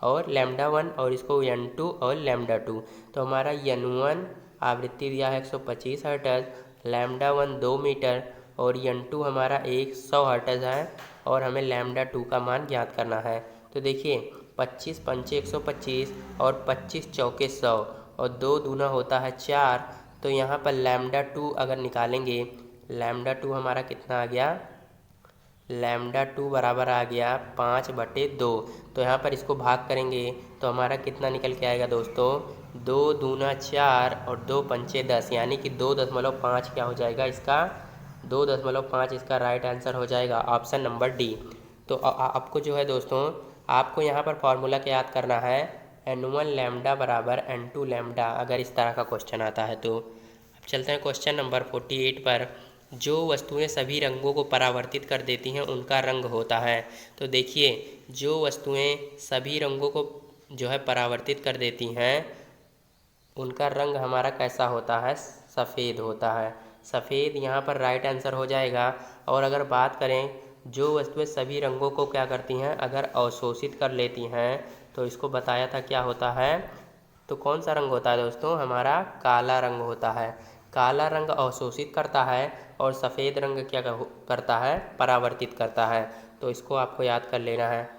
और लैम्डा 1 और इसको n2 और लैम्डा 2। तो हमारा n1 आवृत्ति दिया है 125 हर्ट्ज, लैम्डा 1 2 मीटर और n2 हमारा 100 हर्ट्ज है, और हमें लैम्डा 2 का मान ज्ञात करना है। तो देखिए 25 पंचे 125 और 25 चौके 100 और 2 दूना होता है 4। तो यहाँ पर लैम्डा 2 अगर निकालेंगे, लैम्डा 2 हमारा कितना आ गया, लैम्डा 2 बराबर आ गया 5/2। तो यहाँ पर इसको भाग करेंगे तो हमारा कितना निकल के आएगा दोस्तों, 2 दूना 4 और 2 पंचे 10, यानी कि 2.5 क्या हो जाएगा इसका, 2.5 इसका राइट आंसर हो जाएगा, ऑप्शन नंबर डी। तो आपको जो है दोस्तों, आपको यहाँ पर फॉर्मूला क्या याद करना है, n1 लैम्डा बराबर n2 लैम्डा, अगर इस तरह का क्वेश्चन आता है तो। अब चलते हैं क्वेश्चन नंबर 48 पर। जो वस्तुएं सभी रंगों को परावर्तित कर देती हैं उनका रंग होता है। तो देखिए जो वस्तुएं सभी रंगों को जो है परावर्तित कर देती हैं उनका रंग हमारा कैसा होता है, सफ़ेद होता है। सफ़ेद यहाँ पर राइट आंसर हो जाएगा। और अगर बात करें जो वस्तुएं सभी रंगों को क्या करती हैं, अगर अवशोषित कर लेती हैं, तो इसको बताया था क्या होता है, तो कौन सा रंग होता है दोस्तों, हमारा काला रंग होता है। काला रंग अवशोषित करता है और सफ़ेद रंग क्या करता है, परावर्तित करता है। तो इसको आपको याद कर लेना है।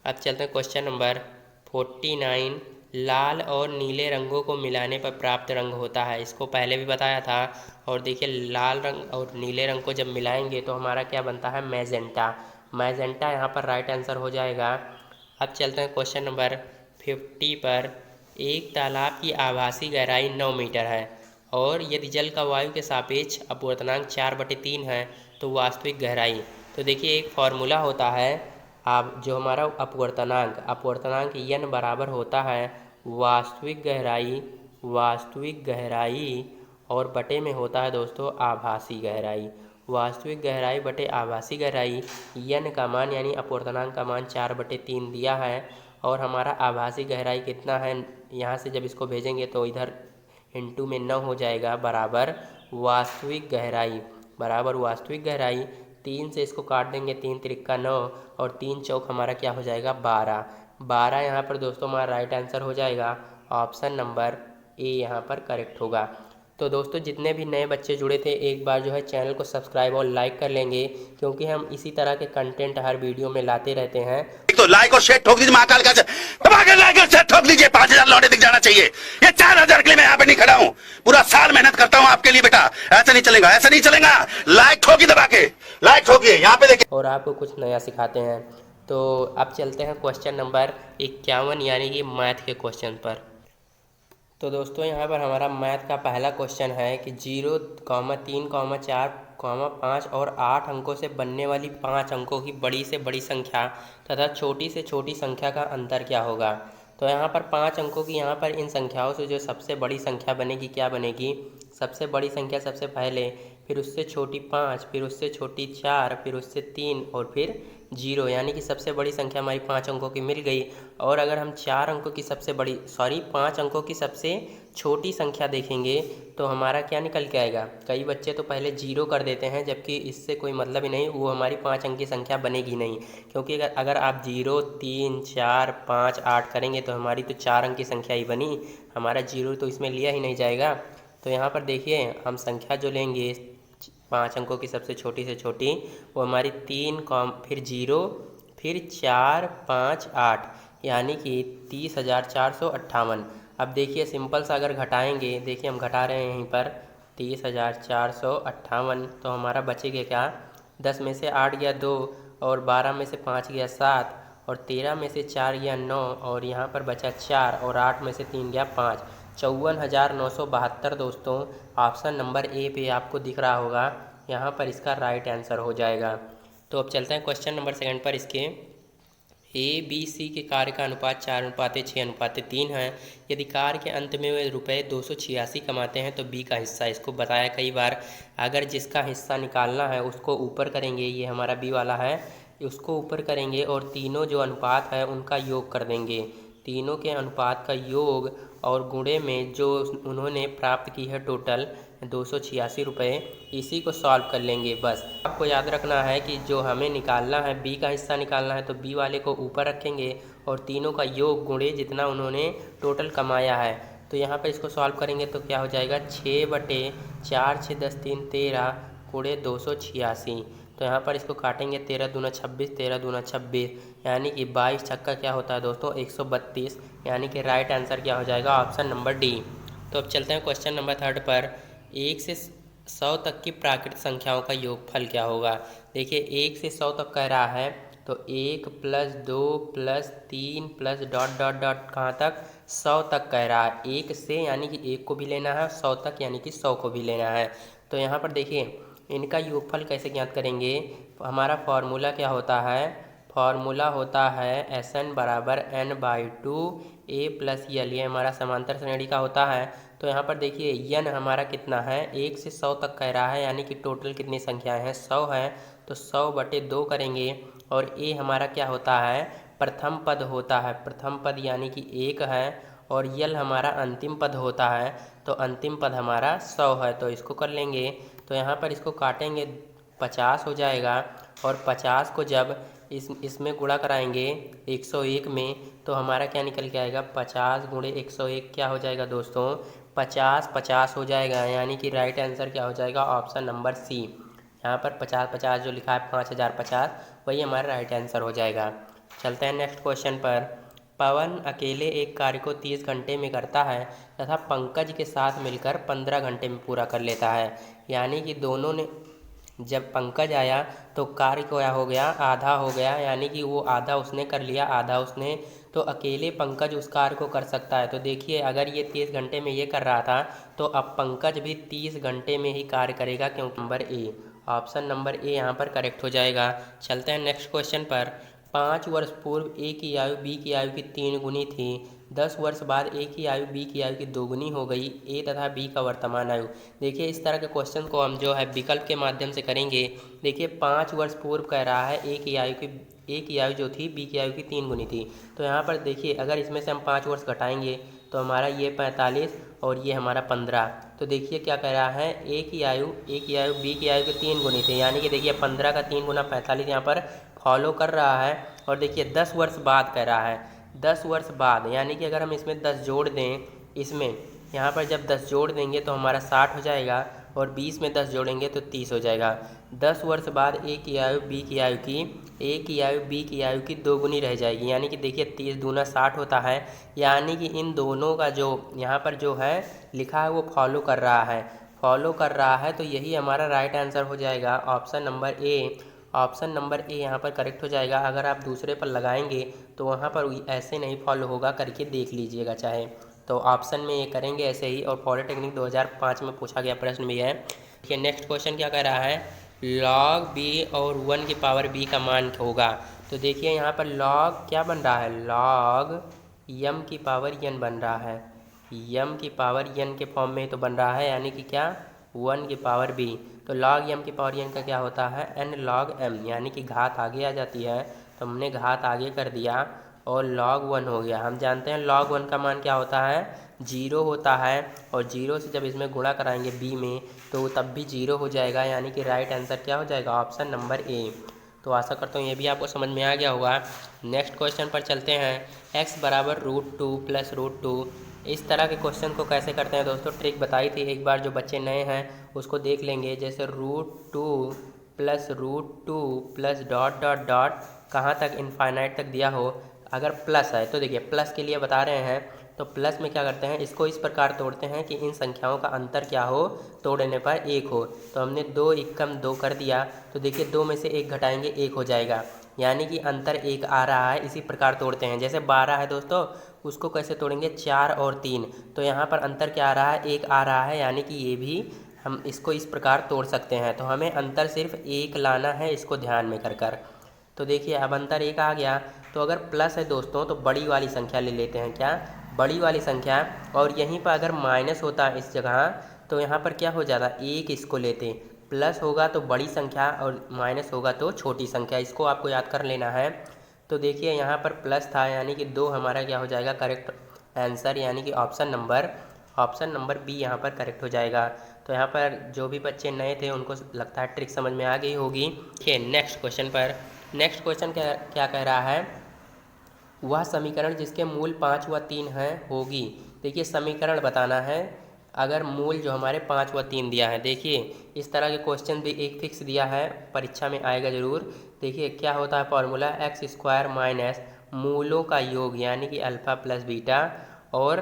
अब चलते हैं क्वेश्चन नंबर 49। लाल और नीले रंगों को मिलाने पर प्राप्त रंग होता है। इसको पहले भी बताया था। और देखिए लाल रंग और नीले रंग को जब मिलाएंगे तो हमारा क्या बनता है, मैजेंटा। मैजेंटा यहाँ पर राइट आंसर हो जाएगा। अब चलते हैं क्वेश्चन नंबर 50 पर। एक तालाब की आभासी गहराई 9 मीटर है और यदि जल का वायु के सापेक्ष अपवर्तनांक 4/3 है तो वास्तविक गहराई। तो देखिए एक फार्मूला होता है, आप जो हमारा अपवर्तनांक n बराबर होता है वास्तविक गहराई और बटे में होता है दोस्तों आभासी गहराई। वास्तविक गहराई बटे आभासी गहराई, n का मान यानी अपवर्तनांक का मान 4/3 दिया है और हमारा आभासी गहराई कितना है, यहाँ से जब इसको भेजेंगे तो इधर इंटू में 9 हो जाएगा, बराबर वास्तविक गहराई 3 से इसको काट देंगे, 3 त्रिका 9 और 3 चौक हमारा क्या हो जाएगा, 12 यहाँ पर दोस्तों हमारा राइट आंसर हो जाएगा, ऑप्शन नंबर ए यहाँ पर करेक्ट होगा। तो दोस्तों जितने भी नए बच्चे जुड़े थे एक बार जो है चैनल को सब्सक्राइब और लाइक कर लेंगे, क्योंकि हम इसी तरह के कंटेंट हर वीडियो में लाते रहते हैं। तो लाइक और शेयर ठोक दीजिए, महाकाल का लाइक और शेयर ठोक दीजिए। 5000 लौटे दिख जाना चाहिए। ये 4000 के लिए मैं यहाँ पे नहीं खड़ा हूँ, पूरा साल मेहनत करता हूँ आपके लिए बेटा। ऐसा नहीं चलेगा, ऐसा नहीं चलेगा। लाइक ठोकी दबा के, लाइक ठोकिए यहाँ पे देखिए, और आपको कुछ नया सिखाते हैं। तो अब चलते हैं क्वेश्चन नंबर 51 यानी कि मैथ के क्वेश्चन पर। तो दोस्तों यहाँ पर हमारा मैथ का पहला क्वेश्चन है कि 0, 3, 4, 5 और 8 अंकों से बनने वाली 5 अंकों की बड़ी से बड़ी संख्या तथा छोटी से छोटी संख्या का अंतर क्या होगा। तो यहाँ पर 5 अंकों की यहाँ पर इन संख्याओं से जो सबसे बड़ी संख्या बनेगी क्या बनेगी, सबसे बड़ी संख्या सबसे पहले, फिर उससे छोटी 5, फिर उससे छोटी 4, फिर उससे 3 और फिर 0, यानी कि सबसे बड़ी संख्या हमारी 5 अंकों की मिल गई। और अगर हम 4 अंकों की सबसे बड़ी 5 अंकों की सबसे छोटी संख्या देखेंगे तो हमारा क्या निकल के आएगा। कई बच्चे तो पहले 0 कर देते हैं, जबकि इससे कोई मतलब ही नहीं, वो हमारी 5 अंक की संख्या बनेगी नहीं। क्योंकि अगर आप 0, 3, 4, 5, 8 करेंगे तो हमारी तो 4 अंक की संख्या ही बनी, हमारा 0 तो इसमें लिया ही नहीं जाएगा। तो यहाँ पर देखिए हम संख्या जो लेंगे 5 अंकों की सबसे छोटी से छोटी, वो हमारी 3, फिर 0, फिर 4, 5, 8, यानी कि 30,458। अब देखिए सिंपल सा अगर घटाएंगे, देखिए हम घटा रहे हैं यहीं पर 30,458, तो हमारा बचेगा क्या, 10 में से 8 गया 2, और 12 में से 5 गया 7, और 13 में से 4 गया 9, और यहाँ पर बचा 4, और 8 में से 3 गया 5, 54,972। दोस्तों ऑप्शन नंबर ए पे आपको दिख रहा होगा, यहाँ पर इसका राइट आंसर हो जाएगा। तो अब चलते हैं क्वेश्चन नंबर 2 पर। इसके ए बी सी के कार्य का अनुपात 4:6:3 है। यदि कार्य के अंत में वे रुपये 286 कमाते हैं तो बी का हिस्सा, इसको बताया कई बार, अगर जिसका हिस्सा निकालना है उसको ऊपर करेंगे, ये हमारा बी वाला है, उसको ऊपर करेंगे और तीनों जो अनुपात है उनका योग कर देंगे। तीनों के अनुपात का योग और गुणे में जो उन्होंने प्राप्त की है टोटल 286 रुपये, इसी को सॉल्व कर लेंगे। बस आपको याद रखना है कि जो हमें निकालना है, बी का हिस्सा निकालना है, तो बी वाले को ऊपर रखेंगे और तीनों का योग गुणे जितना उन्होंने टोटल कमाया है। तो यहाँ पर इसको सॉल्व करेंगे तो क्या हो जाएगा, 6/4, 6 10 3 13 गुणे 286। तो यहाँ पर इसको काटेंगे, 13 दूना 26, 13 दूना 26, यानी कि 22 छक्का क्या होता है दोस्तों 132, यानी कि राइट आंसर क्या हो जाएगा, ऑप्शन नंबर डी। तो अब चलते हैं क्वेश्चन नंबर 3 पर। 1 से 100 तक की प्राकृतिक संख्याओं का योगफल क्या होगा। देखिए 1 से 100 तक कह रहा है, तो 1 + 2 + 3 + डॉट डॉट डॉट कहाँ तक, 100 तक कह रहा है। 1 से यानी कि 1 को भी लेना है, 100 तक यानी कि 100 को भी लेना है। तो यहाँ पर देखिए इनका योगफल कैसे ज्ञात करेंगे। हमारा फॉर्मूला क्या होता है, फॉर्मूला होता है SN = N/2 A + L, ये हमारा समांतर श्रेणी का होता है। तो यहाँ पर देखिए n हमारा कितना है, 1 से 100 तक कह रहा है, यानी कि टोटल कितनी संख्याएं हैं, 100 है, तो 100/2 करेंगे। और a हमारा क्या होता है, प्रथम पद होता है, प्रथम पद यानी कि 1 है, और यल हमारा अंतिम पद होता है, तो अंतिम पद हमारा 100 है, तो इसको कर लेंगे। तो यहाँ पर इसको काटेंगे, 50 हो जाएगा, और 50 को जब इसमें गुणा कराएंगे 101 में, तो हमारा क्या निकल के आएगा, 50 × 101 क्या हो जाएगा दोस्तों, 50 हो जाएगा, यानी कि राइट आंसर क्या हो जाएगा, ऑप्शन नंबर सी। यहाँ पर 50 जो लिखा है 5050, वही हमारा राइट आंसर हो जाएगा। चलते हैं नेक्स्ट क्वेश्चन पर। पवन अकेले एक कार्य को 30 घंटे में करता है तथा पंकज के साथ मिलकर 15 घंटे में पूरा कर लेता है। यानी कि दोनों ने, जब पंकज आया तो कार्य क्या हो गया, आधा हो गया, यानी कि वो आधा उसने कर लिया, आधा उसने, तो अकेले पंकज उस कार्य को कर सकता है। तो देखिए अगर ये 30 घंटे में ये कर रहा था, तो अब पंकज भी 30 घंटे में ही कार्य करेगा, क्योंकि नंबर ए, ऑप्शन नंबर ए यहाँ पर करेक्ट हो जाएगा। चलते हैं नेक्स्ट क्वेश्चन पर। 5 वर्ष पूर्व ए की आयु बी की आयु की 3 गुनी थी। 10 वर्ष बाद ए की आयु बी की आयु की 2 गुनी हो गई। ए तथा बी का वर्तमान आयु। देखिए इस तरह के क्वेश्चन को हम जो है विकल्प के माध्यम से करेंगे। देखिए 5 वर्ष पूर्व कह रहा है ए की आयु जो थी बी की आयु की 3 गुनी थी। तो यहाँ पर देखिए अगर इसमें से हम 5 वर्ष घटाएंगे तो हमारा ये 45 और ये हमारा 15। तो देखिए क्या कह रहा है, ए की आयु बी की आयु की 3 गुनी थी, यानी कि देखिए 15 का 3 गुना 45 यहाँ पर फॉलो कर रहा है। और देखिए 10 वर्ष बाद कह रहा है, 10 वर्ष बाद, यानी कि अगर हम इसमें 10 जोड़ दें इसमें, यहाँ पर जब 10 जोड़ देंगे तो हमारा 60 हो जाएगा और 20 में 10 जोड़ेंगे तो 30 हो जाएगा। 10 वर्ष बाद ए की आयु बी की आयु बी की आयु की 2 गुनी रह जाएगी। यानी कि देखिए 30 दूना 60 होता है, यानी कि इन दोनों का जो यहाँ पर जो है लिखा है वो फॉलो कर रहा है, तो यही हमारा राइट आंसर हो जाएगा ऑप्शन नंबर ए। ऑप्शन नंबर ए यहाँ पर करेक्ट हो जाएगा। अगर आप दूसरे पर लगाएंगे तो वहाँ पर ऐसे नहीं फॉलो होगा, करके देख लीजिएगा चाहे तो ऑप्शन में ये करेंगे ऐसे ही। और पॉलिटेक्निक 2005 में पूछा गया प्रश्न भी है। देखिए नेक्स्ट क्वेश्चन क्या कह रहा है, लॉग बी और 1 की पावर बी का मान होगा। तो देखिए यहाँ पर लॉग क्या बन रहा है, लॉग यम की पावर एन बन रहा है, यम की पावर एन के फॉर्म में तो बन रहा है, यानी कि क्या 1 की पावर बी। तो लॉग एम की पावर एन का क्या होता है, एन लॉग एम, यानी कि घात आगे आ जाती है, तो हमने घात आगे कर दिया और log 1 हो गया। हम जानते हैं log 1 का मान क्या होता है, 0 होता है, और 0 से जब इसमें गुणा कराएंगे b में तो तब भी 0 हो जाएगा, यानी कि राइट आंसर क्या हो जाएगा, ऑप्शन नंबर ए। तो आशा करता हूँ ये भी आपको समझ में आ गया होगा। नेक्स्ट क्वेश्चन पर चलते हैं। x बराबर √2 प्लस √2, इस तरह के क्वेश्चन को कैसे करते हैं दोस्तों, ट्रिक बताई थी एक बार, जो बच्चे नए हैं उसको देख लेंगे। जैसे √2 प्लस डॉट डॉट डॉट कहाँ तक, इनफाइनाइट तक दिया हो, अगर प्लस है तो देखिए प्लस के लिए बता रहे हैं, तो प्लस में क्या करते हैं, इसको इस प्रकार तोड़ते हैं कि इन संख्याओं का अंतर क्या हो, तोड़ने पर 1 हो। तो हमने 2 एकम 2 कर दिया, तो देखिए 2 में से 1 घटाएंगे 1 हो जाएगा, यानी कि अंतर 1 आ रहा है। इसी प्रकार तोड़ते हैं। जैसे 12 है दोस्तों, उसको कैसे तोड़ेंगे, 4 और 3, तो यहाँ पर अंतर क्या आ रहा है, 1 आ रहा है, यानी कि ये भी हम इसको इस प्रकार तोड़ सकते हैं। तो हमें अंतर सिर्फ 1 लाना है, इसको ध्यान में कर। तो देखिए अब अंतर 1 आ गया। तो अगर प्लस है दोस्तों तो बड़ी वाली संख्या ले लेते हैं, क्या बड़ी वाली संख्या, और यहीं पर अगर माइनस होता है इस जगह तो यहाँ पर क्या हो जाता, 1 इसको लेते, प्लस होगा तो बड़ी संख्या और माइनस होगा तो छोटी संख्या, इसको आपको याद कर लेना है। तो देखिए यहाँ पर प्लस था, यानी कि 2 हमारा क्या हो जाएगा करेक्ट आंसर, यानी कि ऑप्शन नंबर बी यहाँ पर करेक्ट हो जाएगा। तो यहाँ पर जो भी बच्चे नए थे उनको लगता है ट्रिक समझ में आ गई होगी। देखिए नेक्स्ट क्वेश्चन क्या कह रहा है, वह समीकरण जिसके मूल 5 व 3 हैं होगी। देखिए समीकरण बताना है, अगर मूल जो हमारे 5 व 3 दिया है, देखिए इस तरह के क्वेश्चन भी एक फिक्स दिया है, परीक्षा में आएगा ज़रूर। देखिए क्या होता है फॉर्मूला, x² माइनस मूलों का योग, यानी कि अल्फ़ा प्लस बीटा, और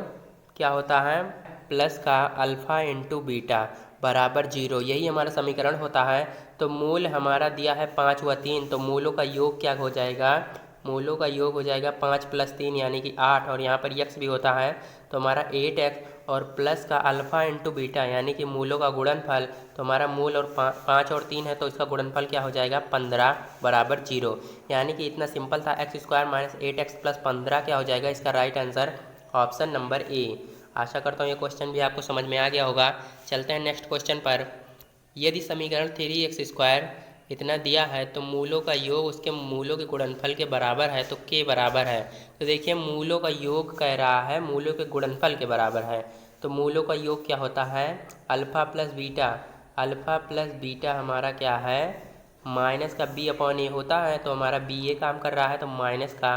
क्या होता है प्लस का अल्फ़ा इंटू बीटा बराबर 0, यही हमारा समीकरण होता है। तो मूल हमारा दिया है 5 व 3, तो मूलों का योग क्या हो जाएगा, मूलों का योग हो जाएगा 5 प्लस 3 यानी कि 8, और यहाँ पर x भी होता है तो हमारा 8x, और प्लस का अल्फ़ा इंटू बीटा यानी कि मूलों का गुणनफल, तो हमारा मूल और 5 और 3 है तो इसका गुणनफल क्या हो जाएगा 15 बराबर 0। यानी कि इतना सिंपल था, x² माइनस 8x प्लस 15 क्या हो जाएगा, इसका right answer option number a. आशा करता हूँ ये क्वेश्चन भी आपको समझ में आ गया होगा। चलते हैं नेक्स्ट क्वेश्चन पर। यदि समीकरण 3x² इतना दिया है तो मूलों का योग उसके मूलों के गुणनफल के बराबर है, तो के बराबर है। तो देखिए मूलों का योग कह रहा है मूलों के गुणनफल के बराबर है, तो मूलों का योग क्या होता है, अल्फ़ा प्लस बीटा हमारा क्या है, माइनस का b/a होता है, तो हमारा b a काम कर रहा है, तो माइनस का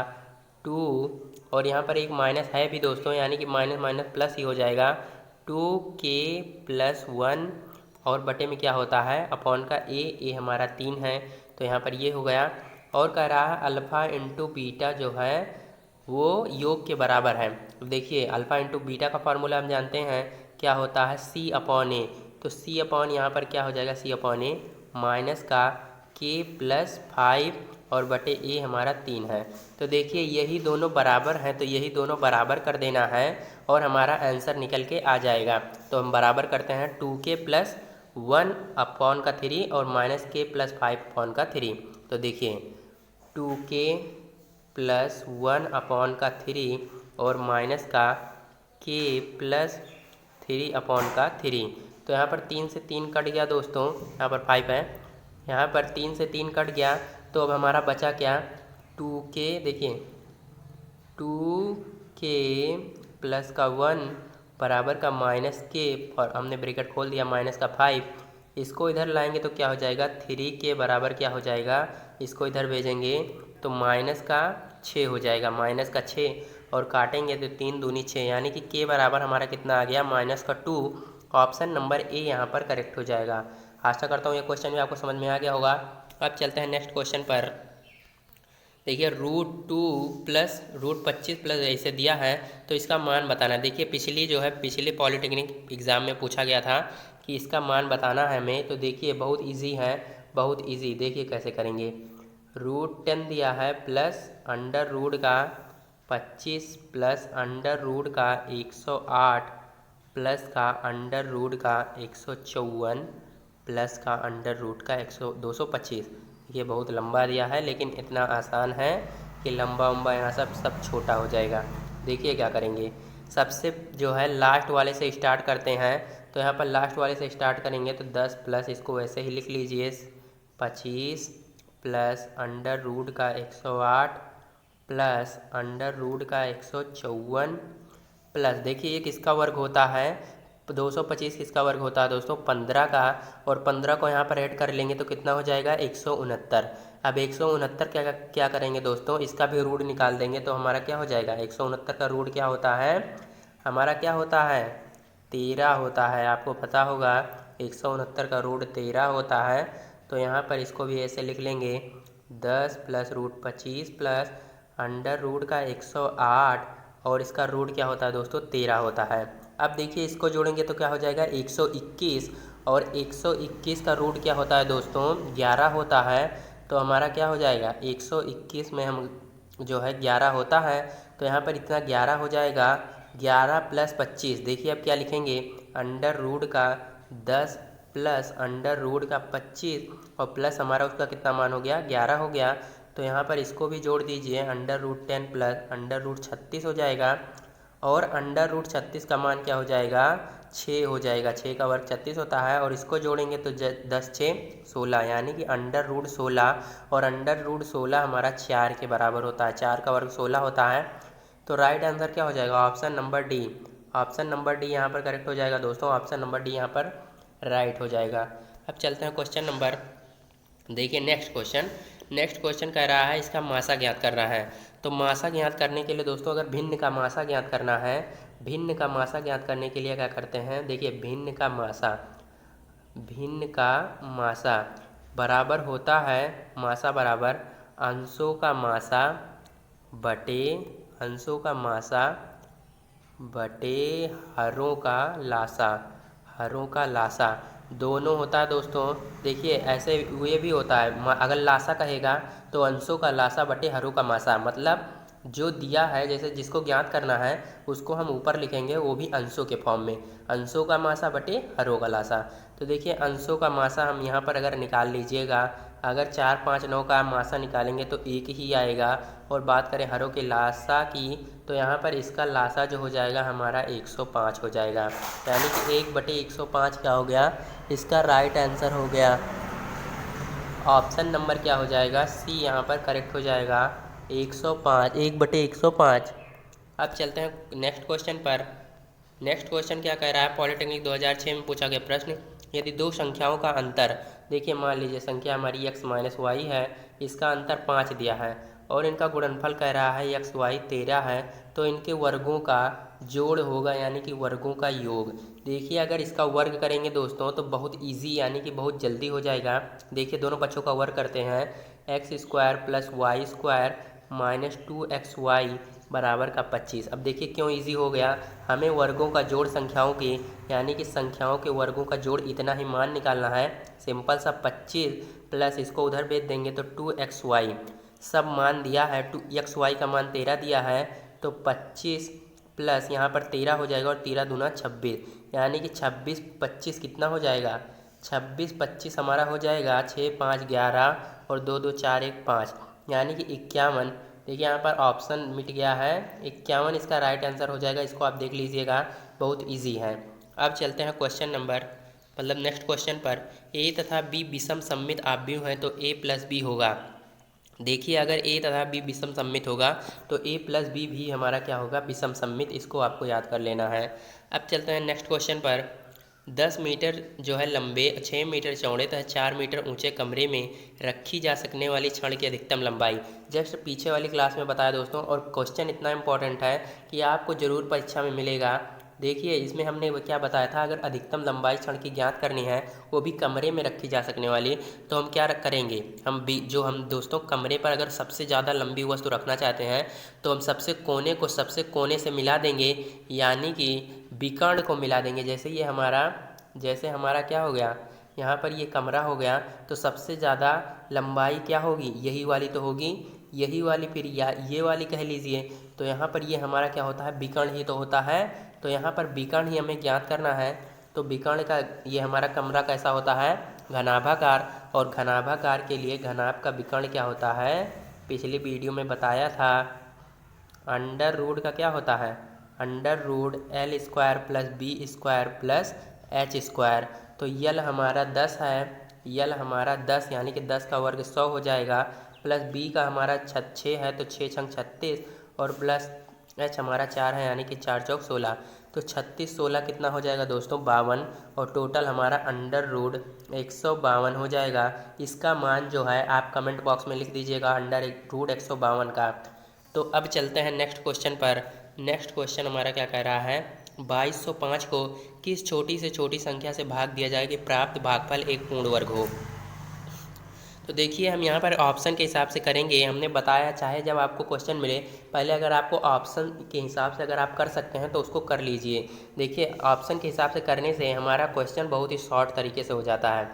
2, और यहाँ पर एक माइनस है भी दोस्तों, यानी कि माइनस माइनस प्लस ही हो जाएगा, 2k + 1, और बटे में क्या होता है अपॉन का a हमारा 3 है, तो यहाँ पर ये हो गया। और कह रहा है अल्फ़ा इंटू बीटा जो है वो योग के बराबर है। तो देखिए अल्फ़ा इंटू बीटा का फार्मूला हम जानते हैं क्या होता है, c/a, तो c/ यहाँ पर क्या हो जाएगा, c/a माइनस का k + 5 और बटे a हमारा 3 है। तो देखिए यही दोनों बराबर हैं, तो यही दोनों बराबर कर देना है और हमारा आंसर निकल के आ जाएगा। तो हम बराबर करते हैं 2k + 1/3 और माइनस k + 5/3। तो देखिए 2k + 1/3 और माइनस का k + 3/3। तो यहाँ पर 3 से 3 कट गया दोस्तों, यहाँ पर 5 है, यहाँ पर 3 से 3 कट गया, तो अब हमारा बचा क्या 2k, देखिए 2k + का 1 बराबर का माइनस k, और हमने ब्रैकेट खोल दिया, माइनस का 5, इसको इधर लाएंगे तो क्या हो जाएगा 3k बराबर क्या हो जाएगा, इसको इधर भेजेंगे तो माइनस का 6 हो जाएगा, माइनस का 6, और काटेंगे तो 3 दूनी 6, यानी कि k बराबर हमारा कितना आ गया -2। ऑप्शन नंबर ए यहाँ पर करेक्ट हो जाएगा। आशा करता हूँ ये क्वेश्चन भी आपको समझ में आ गया होगा। अब चलते हैं नेक्स्ट क्वेश्चन पर। देखिए √2 प्लस √25 प्लस ऐसे दिया है तो इसका मान बताना। देखिए पिछली पॉलिटेक्निक एग्ज़ाम में पूछा गया था कि इसका मान बताना है हमें। तो देखिए बहुत इजी है, बहुत इजी। देखिए कैसे करेंगे। √10 दिया है प्लस अंडर रूट का 25 प्लस अंडर रूट का 108 प्लस का अंडर रूट का 154 प्लस का अंडर रूट का 225। ये बहुत लंबा दिया है लेकिन इतना आसान है कि लंबा उम्बा यहाँ सब छोटा हो जाएगा। देखिए क्या करेंगे। सबसे जो है लास्ट वाले से स्टार्ट करते हैं। तो यहाँ पर लास्ट वाले से स्टार्ट करेंगे तो 10 प्लस इसको वैसे ही लिख लीजिए 25 प्लस अंडर रूट का 108 प्लस अंडर रूट का 154 प्लस देखिए ये किसका वर्ग होता है 225 किसका वर्ग होता है दोस्तों 15 का। और 15 को यहाँ पर ऐड कर लेंगे तो कितना हो जाएगा 169। अब 169 क्या करेंगे दोस्तों, इसका भी रूट निकाल देंगे तो हमारा क्या हो जाएगा 169 का रूट क्या होता है हमारा क्या होता है 13 होता है। आपको पता होगा 169 का रूट 13 होता है। तो यहाँ पर इसको भी ऐसे लिख लेंगे 10 प्लस √25 प्लस अंडर रूट का 108 और इसका रूट क्या होता है दोस्तों 13 होता है। अब देखिए इसको जोड़ेंगे तो क्या हो जाएगा 121 और 121 का रूट क्या होता है दोस्तों 11 होता है। तो हमारा क्या हो जाएगा 121 में हम जो है 11 होता है तो यहाँ पर इतना 11 हो जाएगा 11 प्लस 25। देखिए अब क्या लिखेंगे अंडर रूट का 10 प्लस अंडर रूट का 25 और प्लस हमारा उसका कितना मान हो गया 11 हो गया। तो यहाँ पर इसको भी जोड़ दीजिए under root 10 plus under root 36 हो जाएगा और अंडर रूट 36 का मान क्या हो जाएगा 6 हो जाएगा। 6 का वर्ग 36 होता है और इसको जोड़ेंगे तो 10 6 16 यानी कि अंडर रूट 16 और अंडर रूट 16 हमारा 4 के बराबर होता है। 4 का वर्ग 16 होता है। तो राइट आंसर क्या हो जाएगा option number D. Option number D यहाँ पर करेक्ट हो जाएगा दोस्तों। ऑप्शन नंबर डी यहाँ पर राइट हो जाएगा। अब चलते हैं क्वेश्चन नंबर देखिए नेक्स्ट क्वेश्चन कह रहा है इसका मासा ज्ञात करना है। तो मासा ज्ञात करने के लिए दोस्तों अगर भिन्न का मासा ज्ञात करना है, भिन्न का मासा ज्ञात करने के लिए क्या करते हैं देखिए भिन्न का मासा बराबर होता है मासा बराबर अंशों का मासा बटे हरों का लासा दोनों होता है दोस्तों। देखिए ऐसे ये भी होता है अगर लासा कहेगा तो अंशों का लासा बटे हरों का मासा, मतलब जो दिया है जैसे जिसको ज्ञात करना है उसको हम ऊपर लिखेंगे वो भी अंशों के फॉर्म में, अंशों का मासा बटे हरों का लासा। तो देखिए अंशों का मासा हम यहाँ पर अगर निकाल लीजिएगा, अगर 4 5 9 का मासा निकालेंगे तो 1 ही आएगा। और बात करें हरों के लासा की तो यहाँ पर इसका लासा जो हो जाएगा हमारा 105 हो जाएगा, यानी कि 1/105 क्या हो गया इसका राइट आंसर हो गया। ऑप्शन नंबर क्या हो जाएगा सी यहाँ पर करेक्ट हो जाएगा 105 1/105। अब चलते हैं नेक्स्ट क्वेश्चन पर। नेक्स्ट क्वेश्चन क्या कह रहा है पॉलिटेक्निक 2006 में पूछा गया प्रश्न, यदि दो संख्याओं का अंतर देखिए मान लीजिए संख्या हमारी x माइनस वाई है, इसका अंतर 5 दिया है और इनका गुणनफल कह रहा है x y 13 है, तो इनके वर्गों का जोड़ होगा यानी कि वर्गों का योग। देखिए अगर इसका वर्ग करेंगे दोस्तों तो बहुत इजी यानी कि बहुत जल्दी हो जाएगा। देखिए दोनों पक्षों का वर्ग करते हैं x² plus y² minus 2xy बराबर का 25। अब देखिए क्यों इजी हो गया, हमें वर्गों का जोड़ संख्याओं की यानी कि संख्याओं के वर्गों का जोड़ इतना ही मान निकालना है। सिंपल सा 25 प्लस इसको उधर भेज देंगे तो 2xy सब मान दिया है, 2xy का मान 13 दिया है तो 25 प्लस यहाँ पर 13 हो जाएगा और 13 दूना 26 यानी कि 26 25 कितना हो जाएगा 26 25 हमारा हो जाएगा 6 5 11 और 2 2 4 1 5 यानी कि 51। देखिए यहाँ पर ऑप्शन मिट गया है 51 इसका राइट आंसर हो जाएगा। इसको आप देख लीजिएगा बहुत इजी है। अब चलते हैं क्वेश्चन नंबर नेक्स्ट क्वेश्चन पर। ए तथा बी विषम सममित आव्यूह हैं तो ए प्लस बी होगा। देखिए अगर ए तथा बी विषम सममित होगा तो ए प्लस बी भी हमारा क्या होगा विषम सममित, इसको आपको याद कर लेना है। अब चलते हैं नेक्स्ट क्वेश्चन पर। 10 मीटर जो है लंबे, 6 मीटर चौड़े तथा 4 मीटर ऊंचे कमरे में रखी जा सकने वाली छड़ की अधिकतम लंबाई। जस्ट पीछे वाली क्लास में बताया दोस्तों, और क्वेश्चन इतना इंपॉर्टेंट है कि आपको ज़रूर परीक्षा में मिलेगा। देखिए इसमें हमने क्या बताया था, अगर अधिकतम लंबाई छड़ की ज्ञात करनी है, वो भी कमरे में रखी जा सकने वाली, तो हम क्या करेंगे, हम दोस्तों कमरे पर अगर सबसे ज़्यादा लंबी वस्तु रखना चाहते हैं तो हम सबसे कोने से मिला देंगे, यानी कि विकर्ण को मिला देंगे। जैसे हमारा क्या हो गया, यहाँ पर ये कमरा हो गया, तो सबसे ज़्यादा लंबाई क्या होगी, यही वाली तो होगी, यही वाली, फिर ये वाली कह लीजिए। तो यहाँ पर ये हमारा क्या होता है, विकर्ण ही तो होता है। तो यहाँ पर विकर्ण ही हमें ज्ञात करना है। तो विकर्ण का ये हमारा कमरा कैसा होता है, घनाभाकार, और घनाभाकार के लिए घनाभ का विकर्ण क्या होता है, पिछली वीडियो में बताया था, अंडर रूट का क्या होता है, under root L square plus B square plus H square. तो यल हमारा 10 है, यल हमारा 10 यानी कि 10 का वर्ग 100 हो जाएगा, प्लस बी का हमारा 6 है तो 6 छंग 36, और प्लस एच हमारा 4 है यानी कि 4 चौक 16। तो 36 16 कितना हो जाएगा दोस्तों, 52, और टोटल हमारा अंडर रूट 152 हो जाएगा। इसका मान जो है आप कमेंट बॉक्स में लिख दीजिएगा, अंडर रूट 152 का। तो अब चलते हैं नेक्स्ट क्वेश्चन पर। नेक्स्ट क्वेश्चन हमारा क्या कह रहा है, 2205 को किस छोटी से छोटी संख्या से भाग दिया जाए कि प्राप्त भागफल एक पूर्ण वर्ग हो। तो देखिए हम यहाँ पर ऑप्शन के हिसाब से करेंगे। हमने बताया चाहे जब आपको क्वेश्चन मिले, पहले अगर आपको ऑप्शन के हिसाब से अगर आप कर सकते हैं तो उसको कर लीजिए। देखिए ऑप्शन के हिसाब से करने से हमारा क्वेश्चन बहुत ही शॉर्ट तरीके से हो जाता है।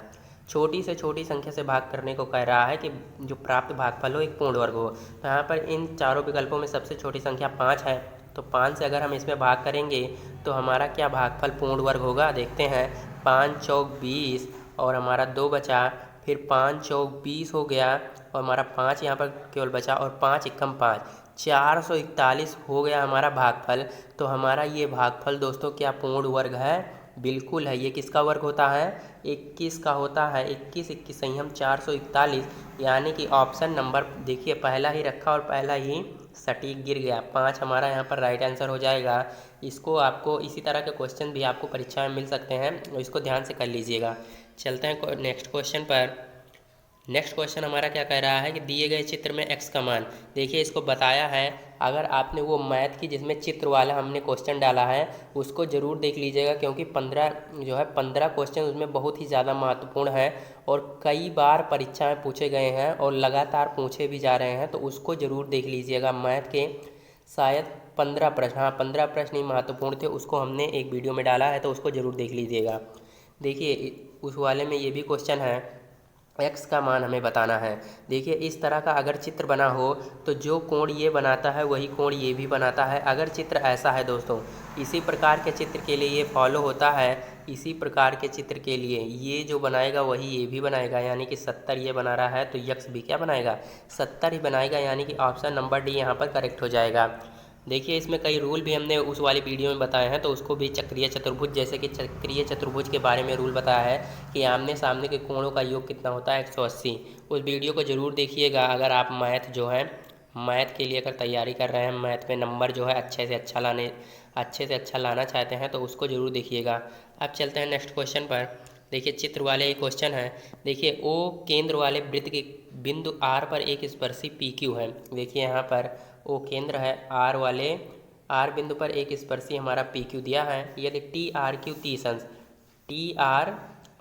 छोटी से छोटी संख्या से भाग करने को कह रहा है कि जो प्राप्त भागफल हो एक पूर्ण वर्ग हो। तो यहाँ पर इन चारों विकल्पों में सबसे छोटी संख्या 5 है, तो 5 से अगर हम इसमें भाग करेंगे तो हमारा क्या भागफल पूर्ण वर्ग होगा, देखते हैं। 5 चौक 20 और हमारा 2 बचा, फिर 5 चौक 20 हो गया, और हमारा 5 यहाँ पर केवल बचा, और 5 एकम 5, 441 हो गया हमारा भागफल। तो हमारा ये भागफल दोस्तों क्या पूर्ण वर्ग है, बिल्कुल है। ये किसका वर्ग होता है, 21 का होता है। 21 21 संयम 441, यानी कि ऑप्शन नंबर देखिए पहला ही रखा और पहला ही सटीक गिर गया। 5 हमारा यहाँ पर राइट आंसर हो जाएगा। इसको आपको इसी तरह के क्वेश्चन भी आपको परीक्षा में मिल सकते हैं, तो इसको ध्यान से कर लीजिएगा। चलते हैं नेक्स्ट क्वेश्चन पर। नेक्स्ट क्वेश्चन हमारा क्या कह रहा है कि दिए गए चित्र में x का मान, देखिए इसको बताया है। अगर आपने वो मैथ की जिसमें चित्र वाला हमने क्वेश्चन डाला है उसको ज़रूर देख लीजिएगा, क्योंकि 15 क्वेश्चन उसमें बहुत ही ज़्यादा महत्वपूर्ण है और कई बार परीक्षा में पूछे गए हैं और लगातार पूछे भी जा रहे हैं, तो उसको ज़रूर देख लीजिएगा। मैथ के शायद 15 प्रश्न, हाँ 15 प्रश्न ही महत्वपूर्ण थे, उसको हमने एक वीडियो में डाला है, तो उसको ज़रूर देख लीजिएगा। देखिए उस वाले में ये भी क्वेश्चन है, x का मान हमें बताना है। देखिए इस तरह का अगर चित्र बना हो तो जो कोण ये बनाता है वही कोण ये भी बनाता है। अगर चित्र ऐसा है दोस्तों, इसी प्रकार के चित्र के लिए ये फॉलो होता है, इसी प्रकार के चित्र के लिए ये जो बनाएगा वही ये भी बनाएगा, यानी कि 70 ये बना रहा है तो यक्स भी क्या बनाएगा, 70 ही बनाएगा, यानी कि ऑप्शन नंबर डी यहाँ पर करेक्ट हो जाएगा। देखिए इसमें कई रूल भी हमने उस वाली वीडियो में बताए हैं, तो उसको भी चक्रीय चतुर्भुज, जैसे कि चक्रीय चतुर्भुज के बारे में रूल बताया है कि आमने सामने के कोणों का योग कितना होता है 180। उस वीडियो को ज़रूर देखिएगा। अगर आप मैथ के लिए अगर तैयारी कर रहे हैं, मैथ में नंबर जो है अच्छे से अच्छा लाना चाहते हैं, तो उसको ज़रूर देखिएगा। अब चलते हैं नेक्स्ट क्वेश्चन पर। देखिए चित्र वाले एक क्वेश्चन है। देखिए ओ केंद्र वाले वृत्त के बिंदु R पर एक स्पर्शी PQ है। देखिए यहाँ पर ओ केंद्र है, आर बिंदु पर एक स्पर्शी हमारा PQ दिया है। यदि TRQ 30 अंश, TR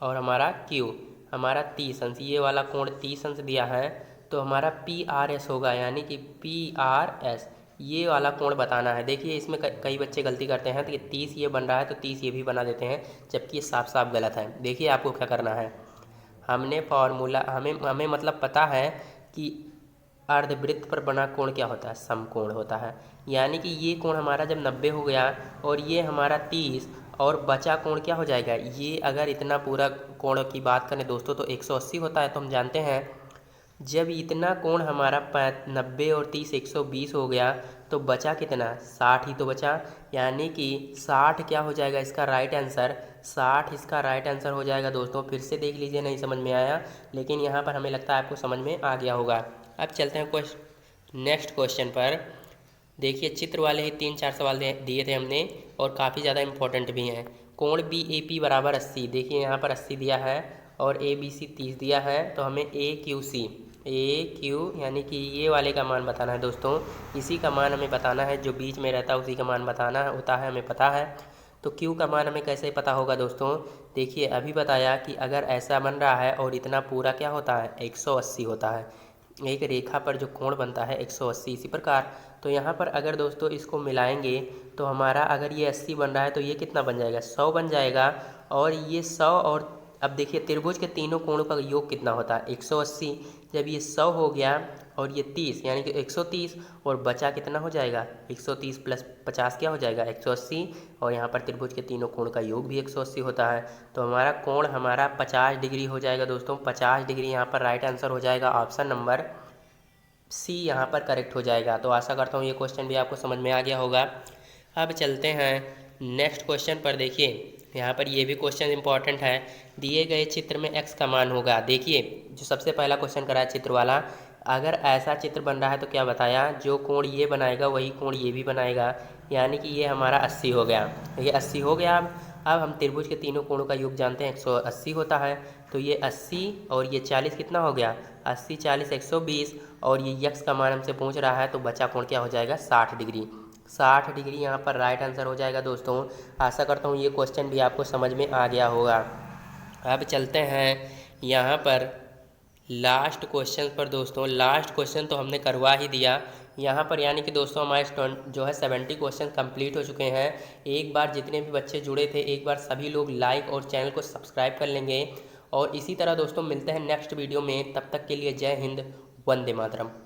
और हमारा Q हमारा 30 अंश, ये वाला कोण 30 अंश दिया है, तो हमारा PRS होगा, यानी कि PRS ये वाला कोण बताना है। देखिए इसमें कई बच्चे गलती करते हैं, तो 30 ये बन रहा है तो 30 ये भी बना देते हैं, जबकि ये साफ साफ गलत है। देखिए आपको क्या करना है, हमने फॉर्मूला हमें मतलब पता है कि अर्धवृत्त पर बना कोण क्या होता है, समकोण होता है। यानी कि ये कोण हमारा जब 90 हो गया और ये हमारा 30 और बचा कोण क्या हो जाएगा, ये अगर इतना पूरा कोण की बात करें दोस्तों तो 180 होता है। तो हम जानते हैं जब इतना कोण हमारा 90 और 30 120 हो गया तो बचा कितना, 60 ही तो बचा, यानी कि 60 क्या हो जाएगा इसका राइट आंसर, 60 इसका राइट आंसर हो जाएगा दोस्तों। फिर से देख लीजिए, नहीं समझ में आया, लेकिन यहाँ पर हमें लगता है आपको समझ में आ गया होगा। अब चलते हैं नेक्स्ट क्वेश्चन पर। देखिए चित्र वाले ही 3-4 सवाल दिए थे हमने और काफ़ी ज़्यादा इम्पोर्टेंट भी हैं। कोण BAP बराबर 80। देखिए यहाँ पर 80 दिया है और ABC 30 दिया है, तो हमें AQ यानी कि ये वाले का मान बताना है दोस्तों। इसी का मान हमें बताना है, जो बीच में रहता है उसी का मान बताना होता है, हमें पता है। तो Q का मान हमें कैसे पता होगा दोस्तों? देखिए अभी बताया कि अगर ऐसा बन रहा है और इतना पूरा क्या होता है 180 होता है, एक रेखा पर जो कोण बनता है 180। इसी प्रकार तो यहाँ पर अगर दोस्तों इसको मिलाएंगे तो हमारा अगर ये 80 बन रहा है तो ये कितना बन जाएगा 100 बन जाएगा। और ये 100 और अब देखिए त्रिभुज के तीनों कोणों का योग कितना होता है 180। जब ये 100 हो गया और ये 30 यानी कि 130 और बचा कितना हो जाएगा 130 प्लस 50 क्या हो जाएगा 180। और यहाँ पर त्रिभुज के तीनों कोण का योग भी 180 होता है, तो हमारा कोण हमारा 50 डिग्री हो जाएगा दोस्तों। 50 डिग्री यहाँ पर राइट आंसर हो जाएगा, ऑप्शन नंबर C यहाँ पर करेक्ट हो जाएगा। तो आशा करता हूँ ये क्वेश्चन भी आपको समझ में आ गया होगा। अब चलते हैं नेक्स्ट क्वेश्चन पर। देखिए यहाँ पर ये भी क्वेश्चन इंपॉर्टेंट है। दिए गए चित्र में x का मान होगा। देखिए जो सबसे पहला क्वेश्चन करा है चित्र वाला, अगर ऐसा चित्र बन रहा है तो क्या बताया, जो कोण ये बनाएगा वही कोण ये भी बनाएगा, यानी कि ये हमारा 80 हो गया। ये 80 हो गया। अब हम त्रिभुज के तीनों कोणों का योग जानते हैं 180 होता है, तो ये 80 और ये 40 कितना हो गया 80 40 120। और ये यक्स का मान हमसे पूछ रहा है, तो बचा कोण क्या हो जाएगा 60 डिग्री। 60 डिग्री यहाँ पर राइट आंसर हो जाएगा दोस्तों। आशा करता हूँ ये क्वेश्चन भी आपको समझ में आ गया होगा। अब चलते हैं यहाँ पर लास्ट क्वेश्चन पर दोस्तों। लास्ट क्वेश्चन तो हमने करवा ही दिया यहाँ पर, यानी कि दोस्तों हमारे जो है 70 क्वेश्चन कंप्लीट हो चुके हैं। एक बार जितने भी बच्चे जुड़े थे एक बार सभी लोग लाइक और चैनल को सब्सक्राइब कर लेंगे। और इसी तरह दोस्तों मिलते हैं नेक्स्ट वीडियो में, तब तक के लिए जय हिंद, वंदे मातरम।